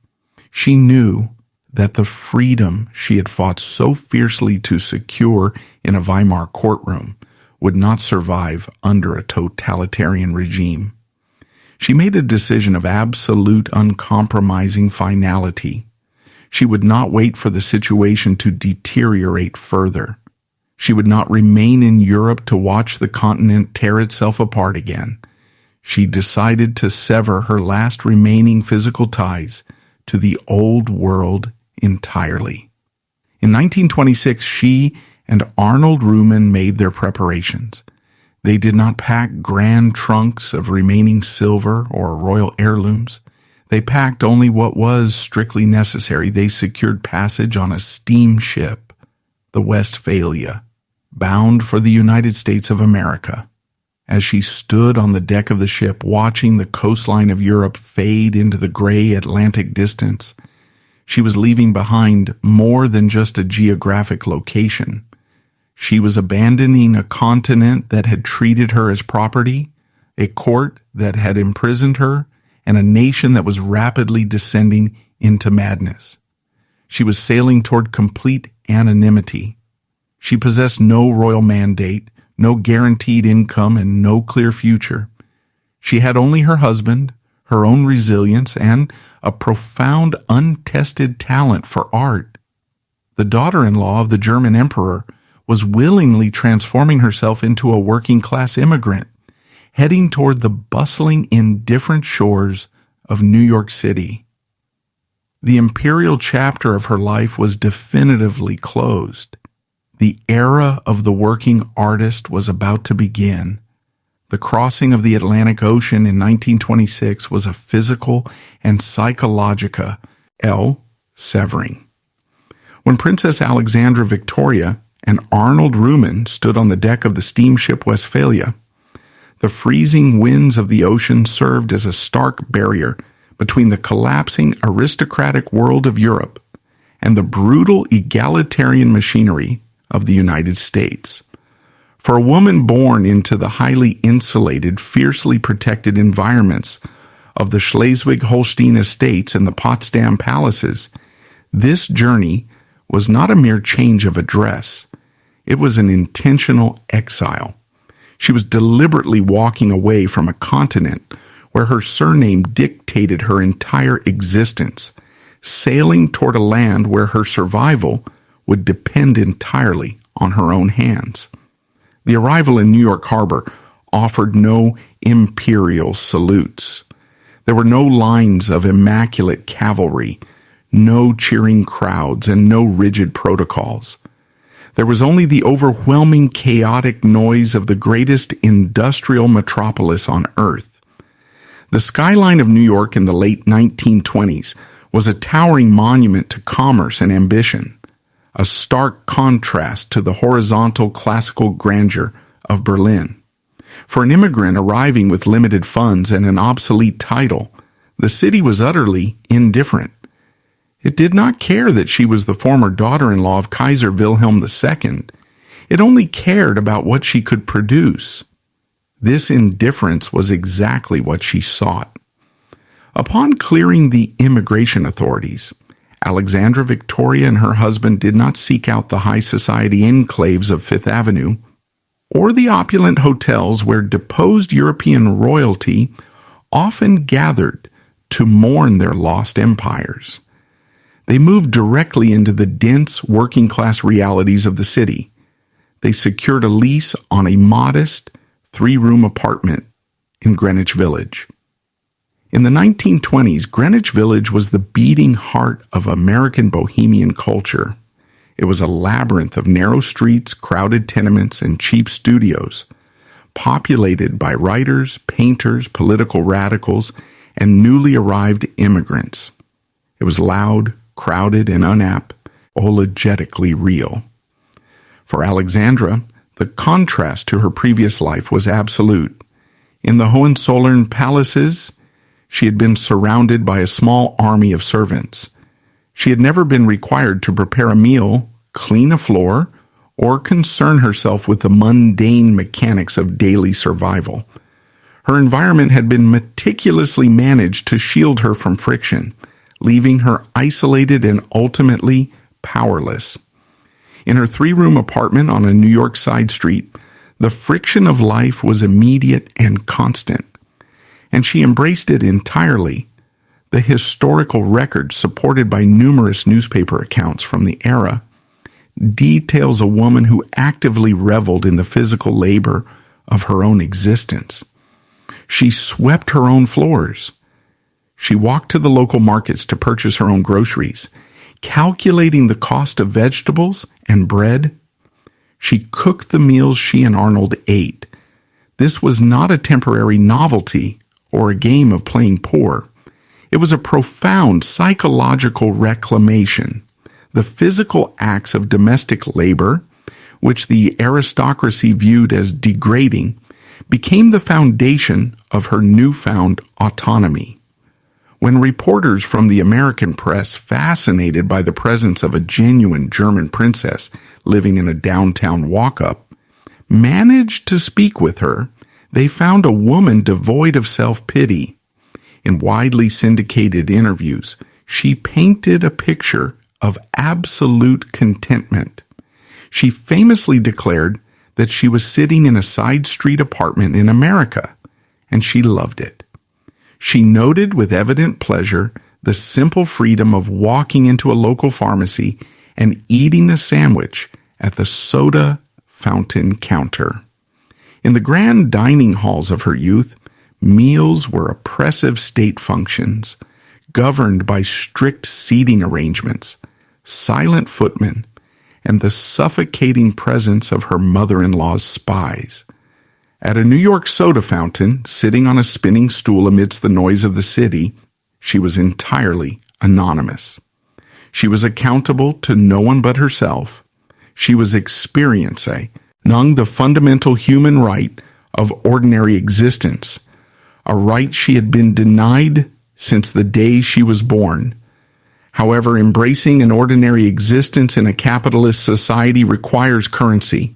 She knew that the freedom she had fought so fiercely to secure in a Weimar courtroom would not survive under a totalitarian regime. She made a decision of absolute uncompromising finality. She would not wait for the situation to deteriorate further. She would not remain in Europe to watch the continent tear itself apart again. She decided to sever her last remaining physical ties to the old world entirely. In 1926, she and Arnold Ruhmann made their preparations. They did not pack grand trunks of remaining silver or royal heirlooms. They packed only what was strictly necessary. They secured passage on a steamship, the Westphalia, bound for the United States of America. As she stood on the deck of the ship, watching the coastline of Europe fade into the gray Atlantic distance, she was leaving behind more than just a geographic location. She was abandoning a continent that had treated her as property, a court that had imprisoned her, and a nation that was rapidly descending into madness. She was sailing toward complete anonymity. She possessed no royal mandate, no guaranteed income, and no clear future. She had only her husband, her own resilience, and a profound, untested talent for art. The daughter-in-law of the German emperor was willingly transforming herself into a working-class immigrant, heading toward the bustling, indifferent shores of New York City. The imperial chapter of her life was definitively closed. The era of the working artist was about to begin. The crossing of the Atlantic Ocean in 1926 was a physical and psychological severing. When Princess Alexandra Victoria and Arnold Ruhmann stood on the deck of the steamship Westphalia, the freezing winds of the ocean served as a stark barrier between the collapsing aristocratic world of Europe and the brutal egalitarian machinery of the United States. For a woman born into the highly insulated, fiercely protected environments of the Schleswig-Holstein estates and the Potsdam palaces, this journey was not a mere change of address. It was an intentional exile. She was deliberately walking away from a continent where her surname dictated her entire existence, sailing toward a land where her survival would depend entirely on her own hands. The arrival in New York Harbor offered no imperial salutes. There were no lines of immaculate cavalry, no cheering crowds, and no rigid protocols. There was only the overwhelming chaotic noise of the greatest industrial metropolis on earth. The skyline of New York in the late 1920s was a towering monument to commerce and ambition, a stark contrast to the horizontal classical grandeur of Berlin. For an immigrant arriving with limited funds and an obsolete title, the city was utterly indifferent. It did not care that she was the former daughter-in-law of Kaiser Wilhelm II. It only cared about what she could produce. This indifference was exactly what she sought. Upon clearing the immigration authorities, Alexandra Victoria and her husband did not seek out the high society enclaves of Fifth Avenue or the opulent hotels where deposed European royalty often gathered to mourn their lost empires. They moved directly into the dense working-class realities of the city. They secured a lease on a modest 3-room apartment in Greenwich Village. In the 1920s, Greenwich Village was the beating heart of American bohemian culture. It was a labyrinth of narrow streets, crowded tenements, and cheap studios, populated by writers, painters, political radicals, and newly arrived immigrants. It was loud, crowded, and unapologetically real. For Alexandra, the contrast to her previous life was absolute. In the Hohenzollern palaces, she had been surrounded by a small army of servants. She had never been required to prepare a meal, clean a floor, or concern herself with the mundane mechanics of daily survival. Her environment had been meticulously managed to shield her from friction, leaving her isolated and ultimately powerless. In her 3-room apartment on a New York side street, the friction of life was immediate and constant, and she embraced it entirely. The historical record, supported by numerous newspaper accounts from the era, details a woman who actively reveled in the physical labor of her own existence. She swept her own floors. She walked to the local markets to purchase her own groceries, calculating the cost of vegetables and bread. She cooked the meals she and Arnold ate. This was not a temporary novelty or a game of playing poor. It was a profound psychological reclamation. The physical acts of domestic labor, which the aristocracy viewed as degrading, became the foundation of her newfound autonomy. When reporters from the American press, fascinated by the presence of a genuine German princess living in a downtown walk-up, managed to speak with her, they found a woman devoid of self-pity. In widely syndicated interviews, she painted a picture of absolute contentment. She famously declared that she was sitting in a side street apartment in America, and she loved it. She noted with evident pleasure the simple freedom of walking into a local pharmacy and eating a sandwich at the soda fountain counter. In the grand dining halls of her youth, meals were oppressive state functions, governed by strict seating arrangements, silent footmen, and the suffocating presence of her mother-in-law's spies. At a New York soda fountain, sitting on a spinning stool amidst the noise of the city, she was entirely anonymous. She was accountable to no one but herself. She was experiencing the fundamental human right of ordinary existence, a right she had been denied since the day she was born. However, embracing an ordinary existence in a capitalist society requires currency.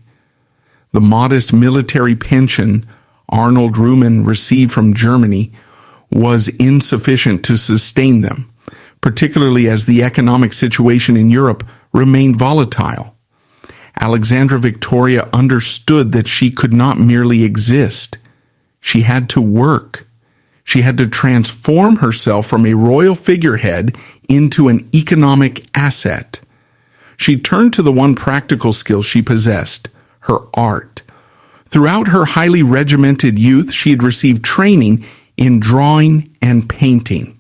The modest military pension Arnold Rühmann received from Germany was insufficient to sustain them, particularly as the economic situation in Europe remained volatile. Alexandra Victoria understood that she could not merely exist. She had to work. She had to transform herself from a royal figurehead into an economic asset. She turned to the one practical skill she possessed, her art. Throughout her highly regimented youth, she had received training in drawing and painting.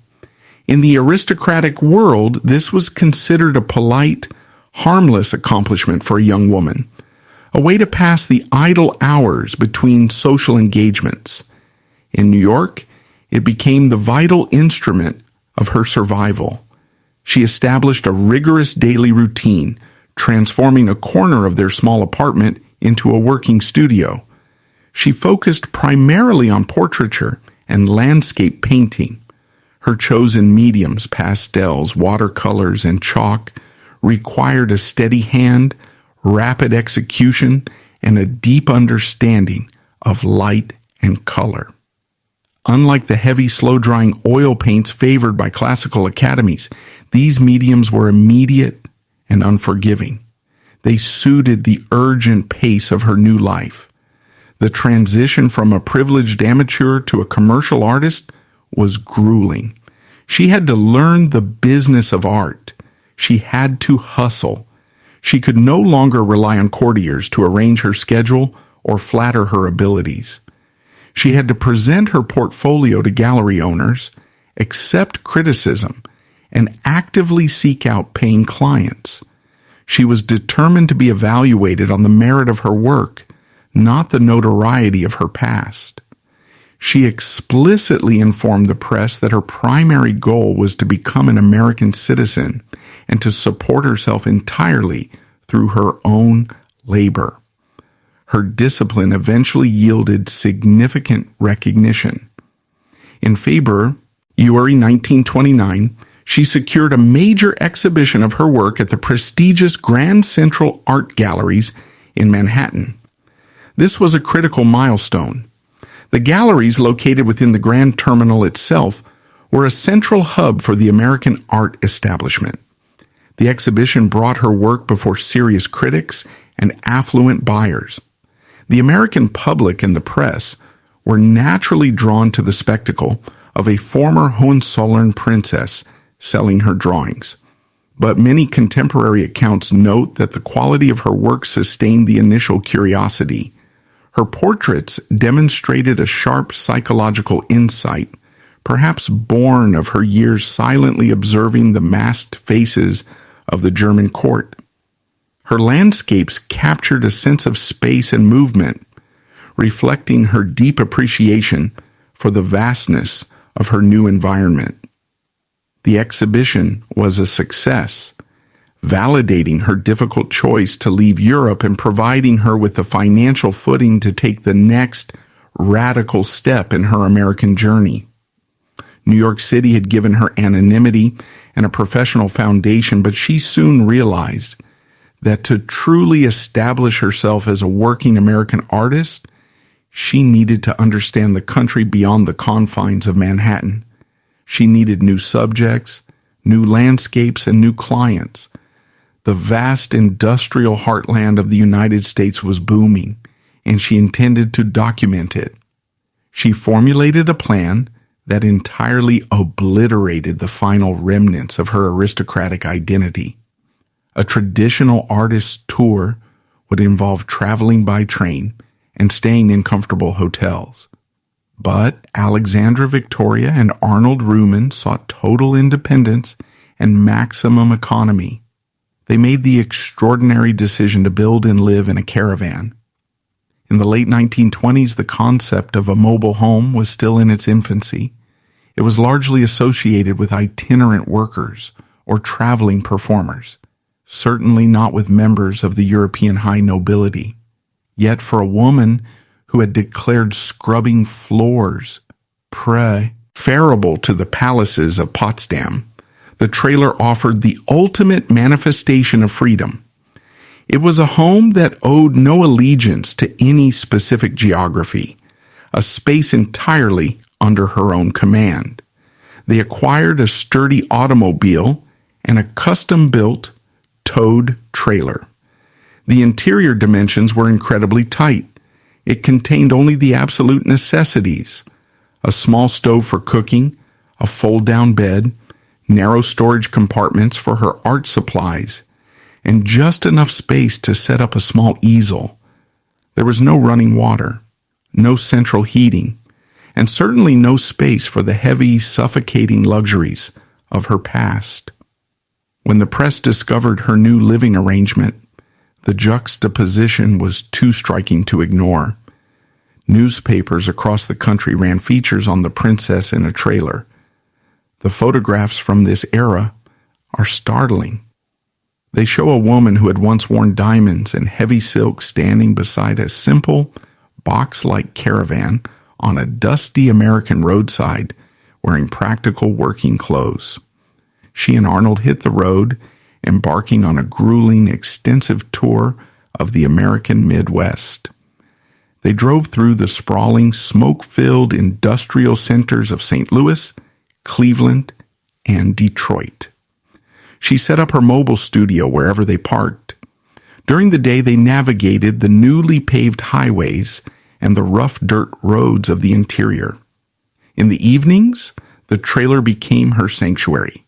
In the aristocratic world, this was considered a polite, harmless accomplishment for a young woman, a way to pass the idle hours between social engagements. In New York, it became the vital instrument of her survival. She established a rigorous daily routine, transforming a corner of their small apartment into a working studio. She focused primarily on portraiture and landscape painting. Her chosen mediums, pastels, watercolors, and chalk, required a steady hand, rapid execution, and a deep understanding of light and color. Unlike the heavy, slow-drying oil paints favored by classical academies, these mediums were immediate and unforgiving. They suited the urgent pace of her new life. The transition from a privileged amateur to a commercial artist was grueling. She had to learn the business of art. She had to hustle. She could no longer rely on courtiers to arrange her schedule or flatter her abilities. She had to present her portfolio to gallery owners, accept criticism, and actively seek out paying clients. She was determined to be evaluated on the merit of her work, not the notoriety of her past. She explicitly informed the press that her primary goal was to become an American citizen and to support herself entirely through her own labor. Her discipline eventually yielded significant recognition. In February 1929, she secured a major exhibition of her work at the prestigious Grand Central Art Galleries in Manhattan. This was a critical milestone. The galleries located within the Grand Terminal itself were a central hub for the American art establishment. The exhibition brought her work before serious critics and affluent buyers. The American public and the press were naturally drawn to the spectacle of a former Hohenzollern princess selling her drawings. But many contemporary accounts note that the quality of her work sustained the initial curiosity. Her portraits demonstrated a sharp psychological insight, perhaps born of her years silently observing the masked faces of the German court. Her landscapes captured a sense of space and movement, reflecting her deep appreciation for the vastness of her new environment. The exhibition was a success, validating her difficult choice to leave Europe and providing her with the financial footing to take the next radical step in her American journey. New York City had given her anonymity and a professional foundation, but she soon realized that to truly establish herself as a working American artist, she needed to understand the country beyond the confines of Manhattan. She needed new subjects, new landscapes, and new clients. The vast industrial heartland of the United States was booming, and she intended to document it. She formulated a plan that entirely obliterated the final remnants of her aristocratic identity. A traditional artist's tour would involve traveling by train and staying in comfortable hotels. But Alexandra Victoria and Arnold Ruhmann sought total independence and maximum economy. They made the extraordinary decision to build and live in a caravan. In the late 1920s, the concept of a mobile home was still in its infancy. It was largely associated with itinerant workers or traveling performers, certainly not with members of the European high nobility. Yet for a woman who had declared scrubbing floors preferable to the palaces of Potsdam, the trailer offered the ultimate manifestation of freedom. It was a home that owed no allegiance to any specific geography, a space entirely under her own command. They acquired a sturdy automobile and a custom-built towed trailer. The interior dimensions were incredibly tight. It contained only the absolute necessities: a small stove for cooking, a fold-down bed, narrow storage compartments for her art supplies, and just enough space to set up a small easel. There was no running water, no central heating, and certainly no space for the heavy, suffocating luxuries of her past. When the press discovered her new living arrangement, the juxtaposition was too striking to ignore. Newspapers across the country ran features on the princess in a trailer. The photographs from this era are startling. They show a woman who had once worn diamonds and heavy silk standing beside a simple, box-like caravan on a dusty American roadside, wearing practical working clothes. She and Arnold hit the road, embarking on a grueling, extensive tour of the American Midwest. They drove through the sprawling, smoke-filled industrial centers of St. Louis, Cleveland, and Detroit. She set up her mobile studio wherever they parked. During the day, they navigated the newly paved highways and the rough dirt roads of the interior. In the evenings, the trailer became her sanctuary.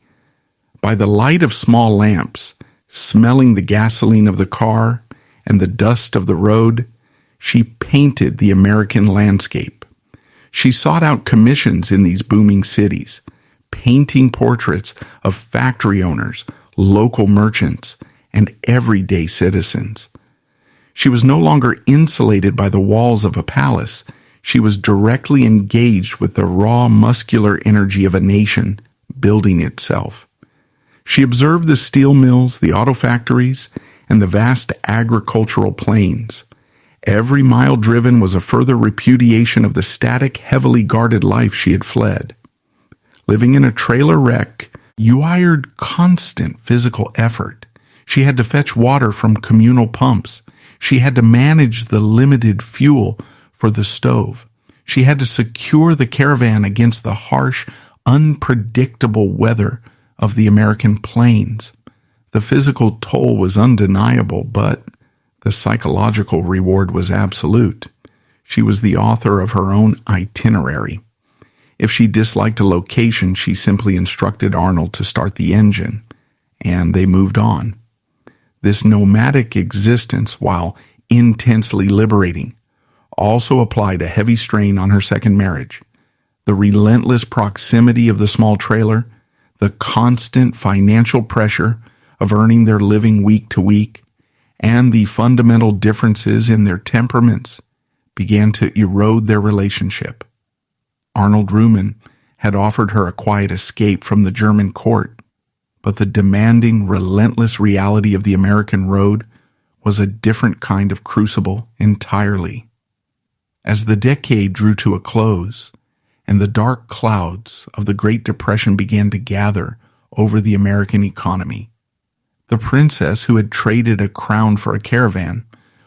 By the light of small lamps, smelling the gasoline of the car and the dust of the road, she painted the American landscape. She sought out commissions in these booming cities, painting portraits of factory owners, local merchants, and everyday citizens. She was no longer insulated by the walls of a palace. She was directly engaged with the raw, muscular energy of a nation building itself. She observed the steel mills, the auto factories, and the vast agricultural plains. Every mile driven was a further repudiation of the static, heavily guarded life she had fled. Living in a trailer wreck required constant physical effort. She had to fetch water from communal pumps. She had to manage the limited fuel for the stove. She had to secure the caravan against the harsh, unpredictable weather of the American plains. The physical toll was undeniable, but the psychological reward was absolute. She was the author of her own itinerary. If she disliked a location, she simply instructed Arnold to start the engine, and they moved on. This nomadic existence, while intensely liberating, also applied a heavy strain on her second marriage. The relentless proximity of the small trailer, the constant financial pressure of earning their living week to week, and the fundamental differences in their temperaments began to erode their relationship. Arnold Ruhmann had offered her a quiet escape from the German court, but the demanding, relentless reality of the American road was a different kind of crucible entirely. As the decade drew to a close, and the dark clouds of the Great Depression began to gather over the American economy, the princess who had traded a crown for a caravan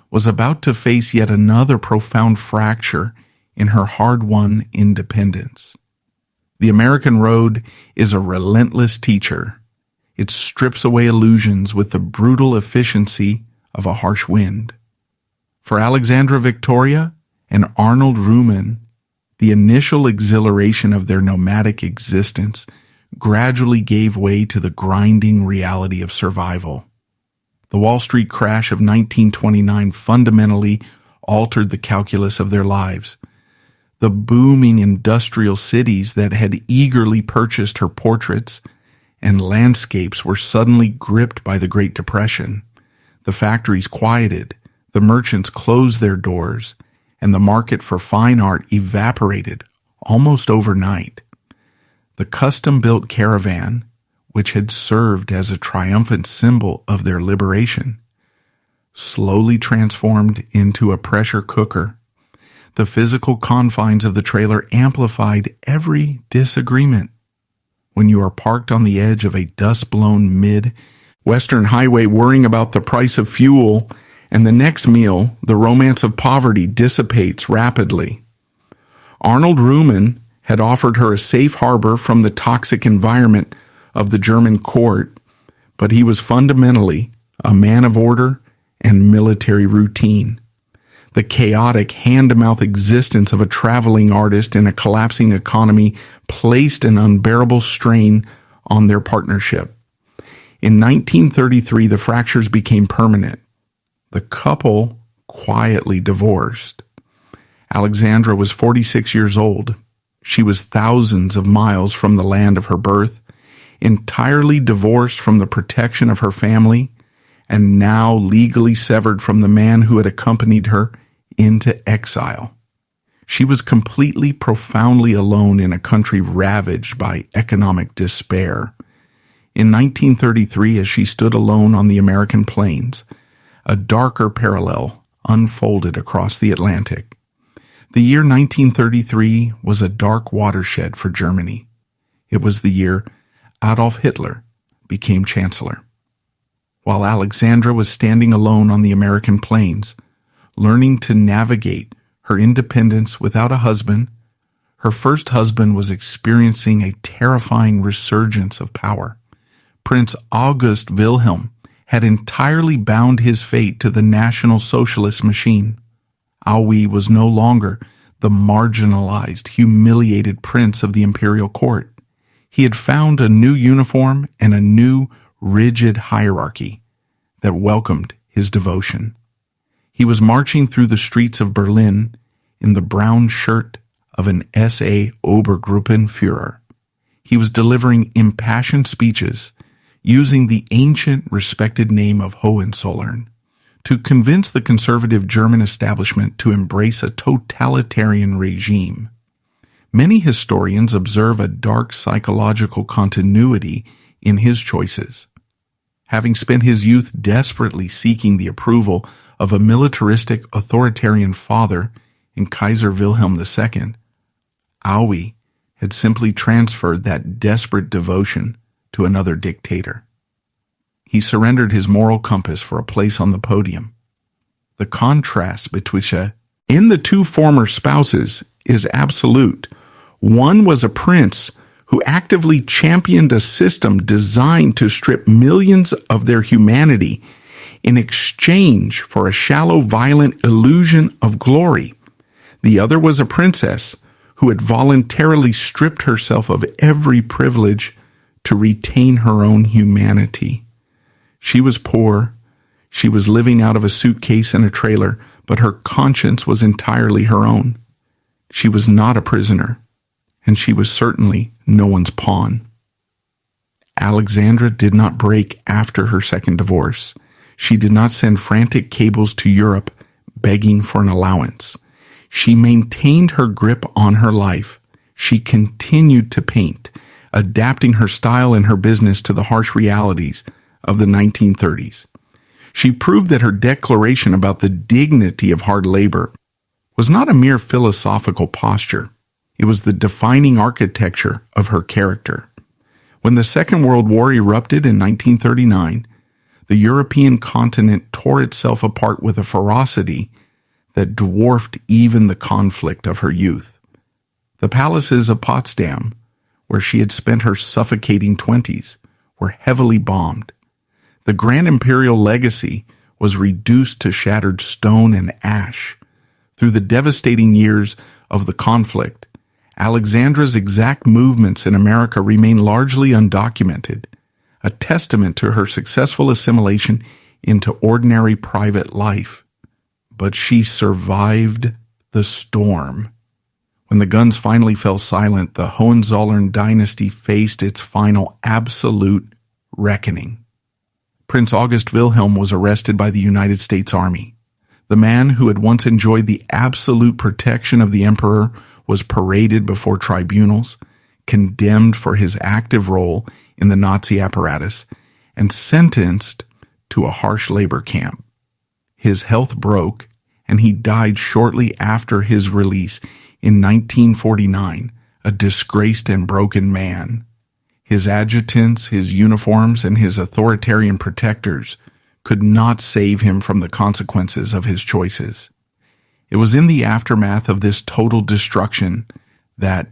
was about to face yet another profound fracture in her hard-won independence. The American road is a relentless teacher. It strips away illusions with the brutal efficiency of a harsh wind. For Alexandra Victoria and Arnold Ruhmann, the initial exhilaration of their nomadic existence gradually gave way to the grinding reality of survival. The Wall Street crash of 1929 fundamentally altered the calculus of their lives. The booming industrial cities that had eagerly purchased her portraits and landscapes were suddenly gripped by the Great Depression. The factories quieted, the merchants closed their doors, and the market for fine art evaporated almost overnight. The custom-built caravan, which had served as a triumphant symbol of their liberation, slowly transformed into a pressure cooker. The physical confines of the trailer amplified every disagreement. When you are parked on the edge of a dust-blown mid-western highway worrying about the price of fuel and the next meal, the romance of poverty dissipates rapidly. Arnold Ruhmann had offered her a safe harbor from the toxic environment of the German court, but he was fundamentally a man of order and military routine. The chaotic, hand-to-mouth existence of a traveling artist in a collapsing economy placed an unbearable strain on their partnership. In 1933, the fractures became permanent. The couple quietly divorced. Alexandra was 46 years old. She was thousands of miles from the land of her birth, entirely divorced from the protection of her family, and now legally severed from the man who had accompanied her into exile. She was completely, profoundly alone in a country ravaged by economic despair. In 1933, as she stood alone on the American plains, a darker parallel unfolded across the Atlantic. The year 1933 was a dark watershed for Germany. It was the year Adolf Hitler became chancellor. While Alexandra was standing alone on the American plains, learning to navigate her independence without a husband, her first husband was experiencing a terrifying resurgence of power. Prince August Wilhelm had entirely bound his fate to the National Socialist machine. Aui was no longer the marginalized, humiliated prince of the imperial court. He had found a new uniform and a new, rigid hierarchy that welcomed his devotion. He was marching through the streets of Berlin in the brown shirt of an SA Obergruppenführer. He was delivering impassioned speeches using the ancient, respected name of Hohenzollern to convince the conservative German establishment to embrace a totalitarian regime. Many historians observe a dark psychological continuity in his choices. Having spent his youth desperately seeking the approval of a militaristic authoritarian father in Kaiser Wilhelm II, Aui had simply transferred that desperate devotion to another dictator. He surrendered his moral compass for a place on the podium. The contrast in the two former spouses is absolute. One was a prince who actively championed a system designed to strip millions of their humanity in exchange for a shallow, violent illusion of glory. The other was a princess who had voluntarily stripped herself of every privilege to retain her own humanity. She was poor. She was living out of a suitcase and a trailer, but her conscience was entirely her own. She was not a prisoner, and she was certainly no one's pawn. Alexandra did not break after her second divorce. She did not send frantic cables to Europe begging for an allowance. She maintained her grip on her life. She continued to paint, adapting her style and her business to the harsh realities of the 1930s. She proved that her declaration about the dignity of hard labor was not a mere philosophical posture. It was the defining architecture of her character. When the Second World War erupted in 1939, the European continent tore itself apart with a ferocity that dwarfed even the conflict of her youth. The palaces of Potsdam, where she had spent her suffocating 20s, were heavily bombed. The grand imperial legacy was reduced to shattered stone and ash. Through the devastating years of the conflict, Alexandra's exact movements in America remain largely undocumented, a testament to her successful assimilation into ordinary private life. But she survived the storm. When the guns finally fell silent, the Hohenzollern dynasty faced its final absolute reckoning. Prince August Wilhelm was arrested by the United States Army. The man who had once enjoyed the absolute protection of the emperor was paraded before tribunals, condemned for his active role in the Nazi apparatus, and sentenced to a harsh labor camp. His health broke, and he died shortly after his release in 1949, a disgraced and broken man. His adjutants, his uniforms, and his authoritarian protectors could not save him from the consequences of his choices. It was in the aftermath of this total destruction that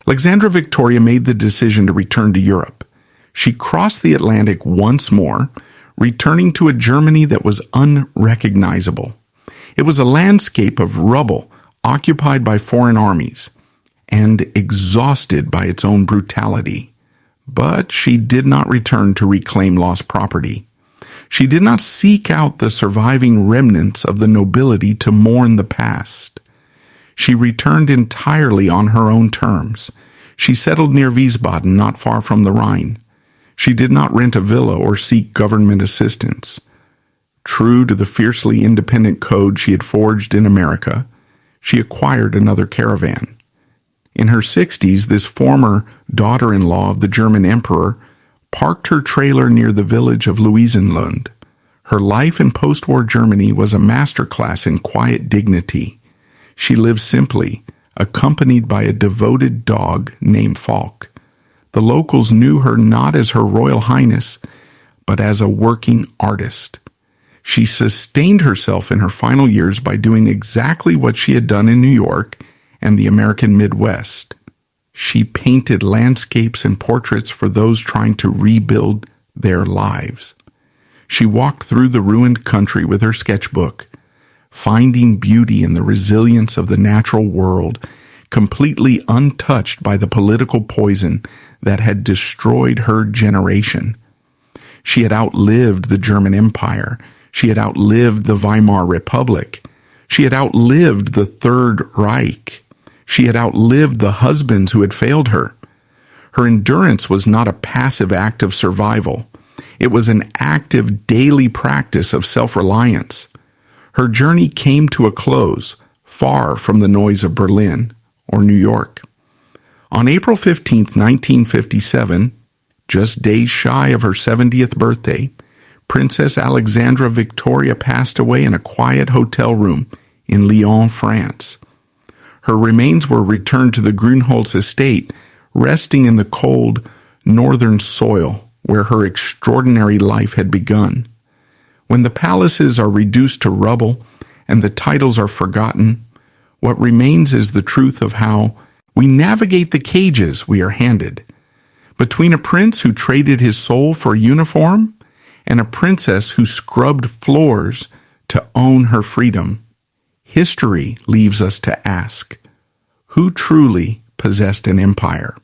Alexandra Victoria made the decision to return to Europe. She crossed the Atlantic once more, returning to a Germany that was unrecognizable. It was a landscape of rubble occupied by foreign armies and exhausted by its own brutality. But she did not return to reclaim lost property. She did not seek out the surviving remnants of the nobility to mourn the past. She returned entirely on her own terms. She settled near Wiesbaden, not far from the Rhine. She did not rent a villa or seek government assistance. True to the fiercely independent code she had forged in America, she acquired another caravan. In her 60s, this former daughter-in-law of the German emperor parked her trailer near the village of Luisenlund. Her life in post-war Germany was a masterclass in quiet dignity. She lived simply, accompanied by a devoted dog named Falk. The locals knew her not as Her Royal Highness, but as a working artist. She sustained herself in her final years by doing exactly what she had done in New York and the American Midwest. She painted landscapes and portraits for those trying to rebuild their lives. She walked through the ruined country with her sketchbook, finding beauty in the resilience of the natural world, completely untouched by the political poison that had destroyed her generation. She had outlived the German Empire. She had outlived the Weimar Republic. She had outlived the Third Reich. She had outlived the husbands who had failed her. Her endurance was not a passive act of survival. It was an active daily practice of self-reliance. Her journey came to a close, far from the noise of Berlin or New York. On April 15, 1957, just days shy of her 70th birthday, Princess Alexandra Victoria passed away in a quiet hotel room in Lyon, France. Her remains were returned to the Grünholz estate, resting in the cold northern soil where her extraordinary life had begun. When the palaces are reduced to rubble and the titles are forgotten, what remains is the truth of how we navigate the cages we are handed. Between a prince who traded his soul for a uniform and a princess who scrubbed floors to own her freedom, history leaves us to ask, who truly possessed an empire?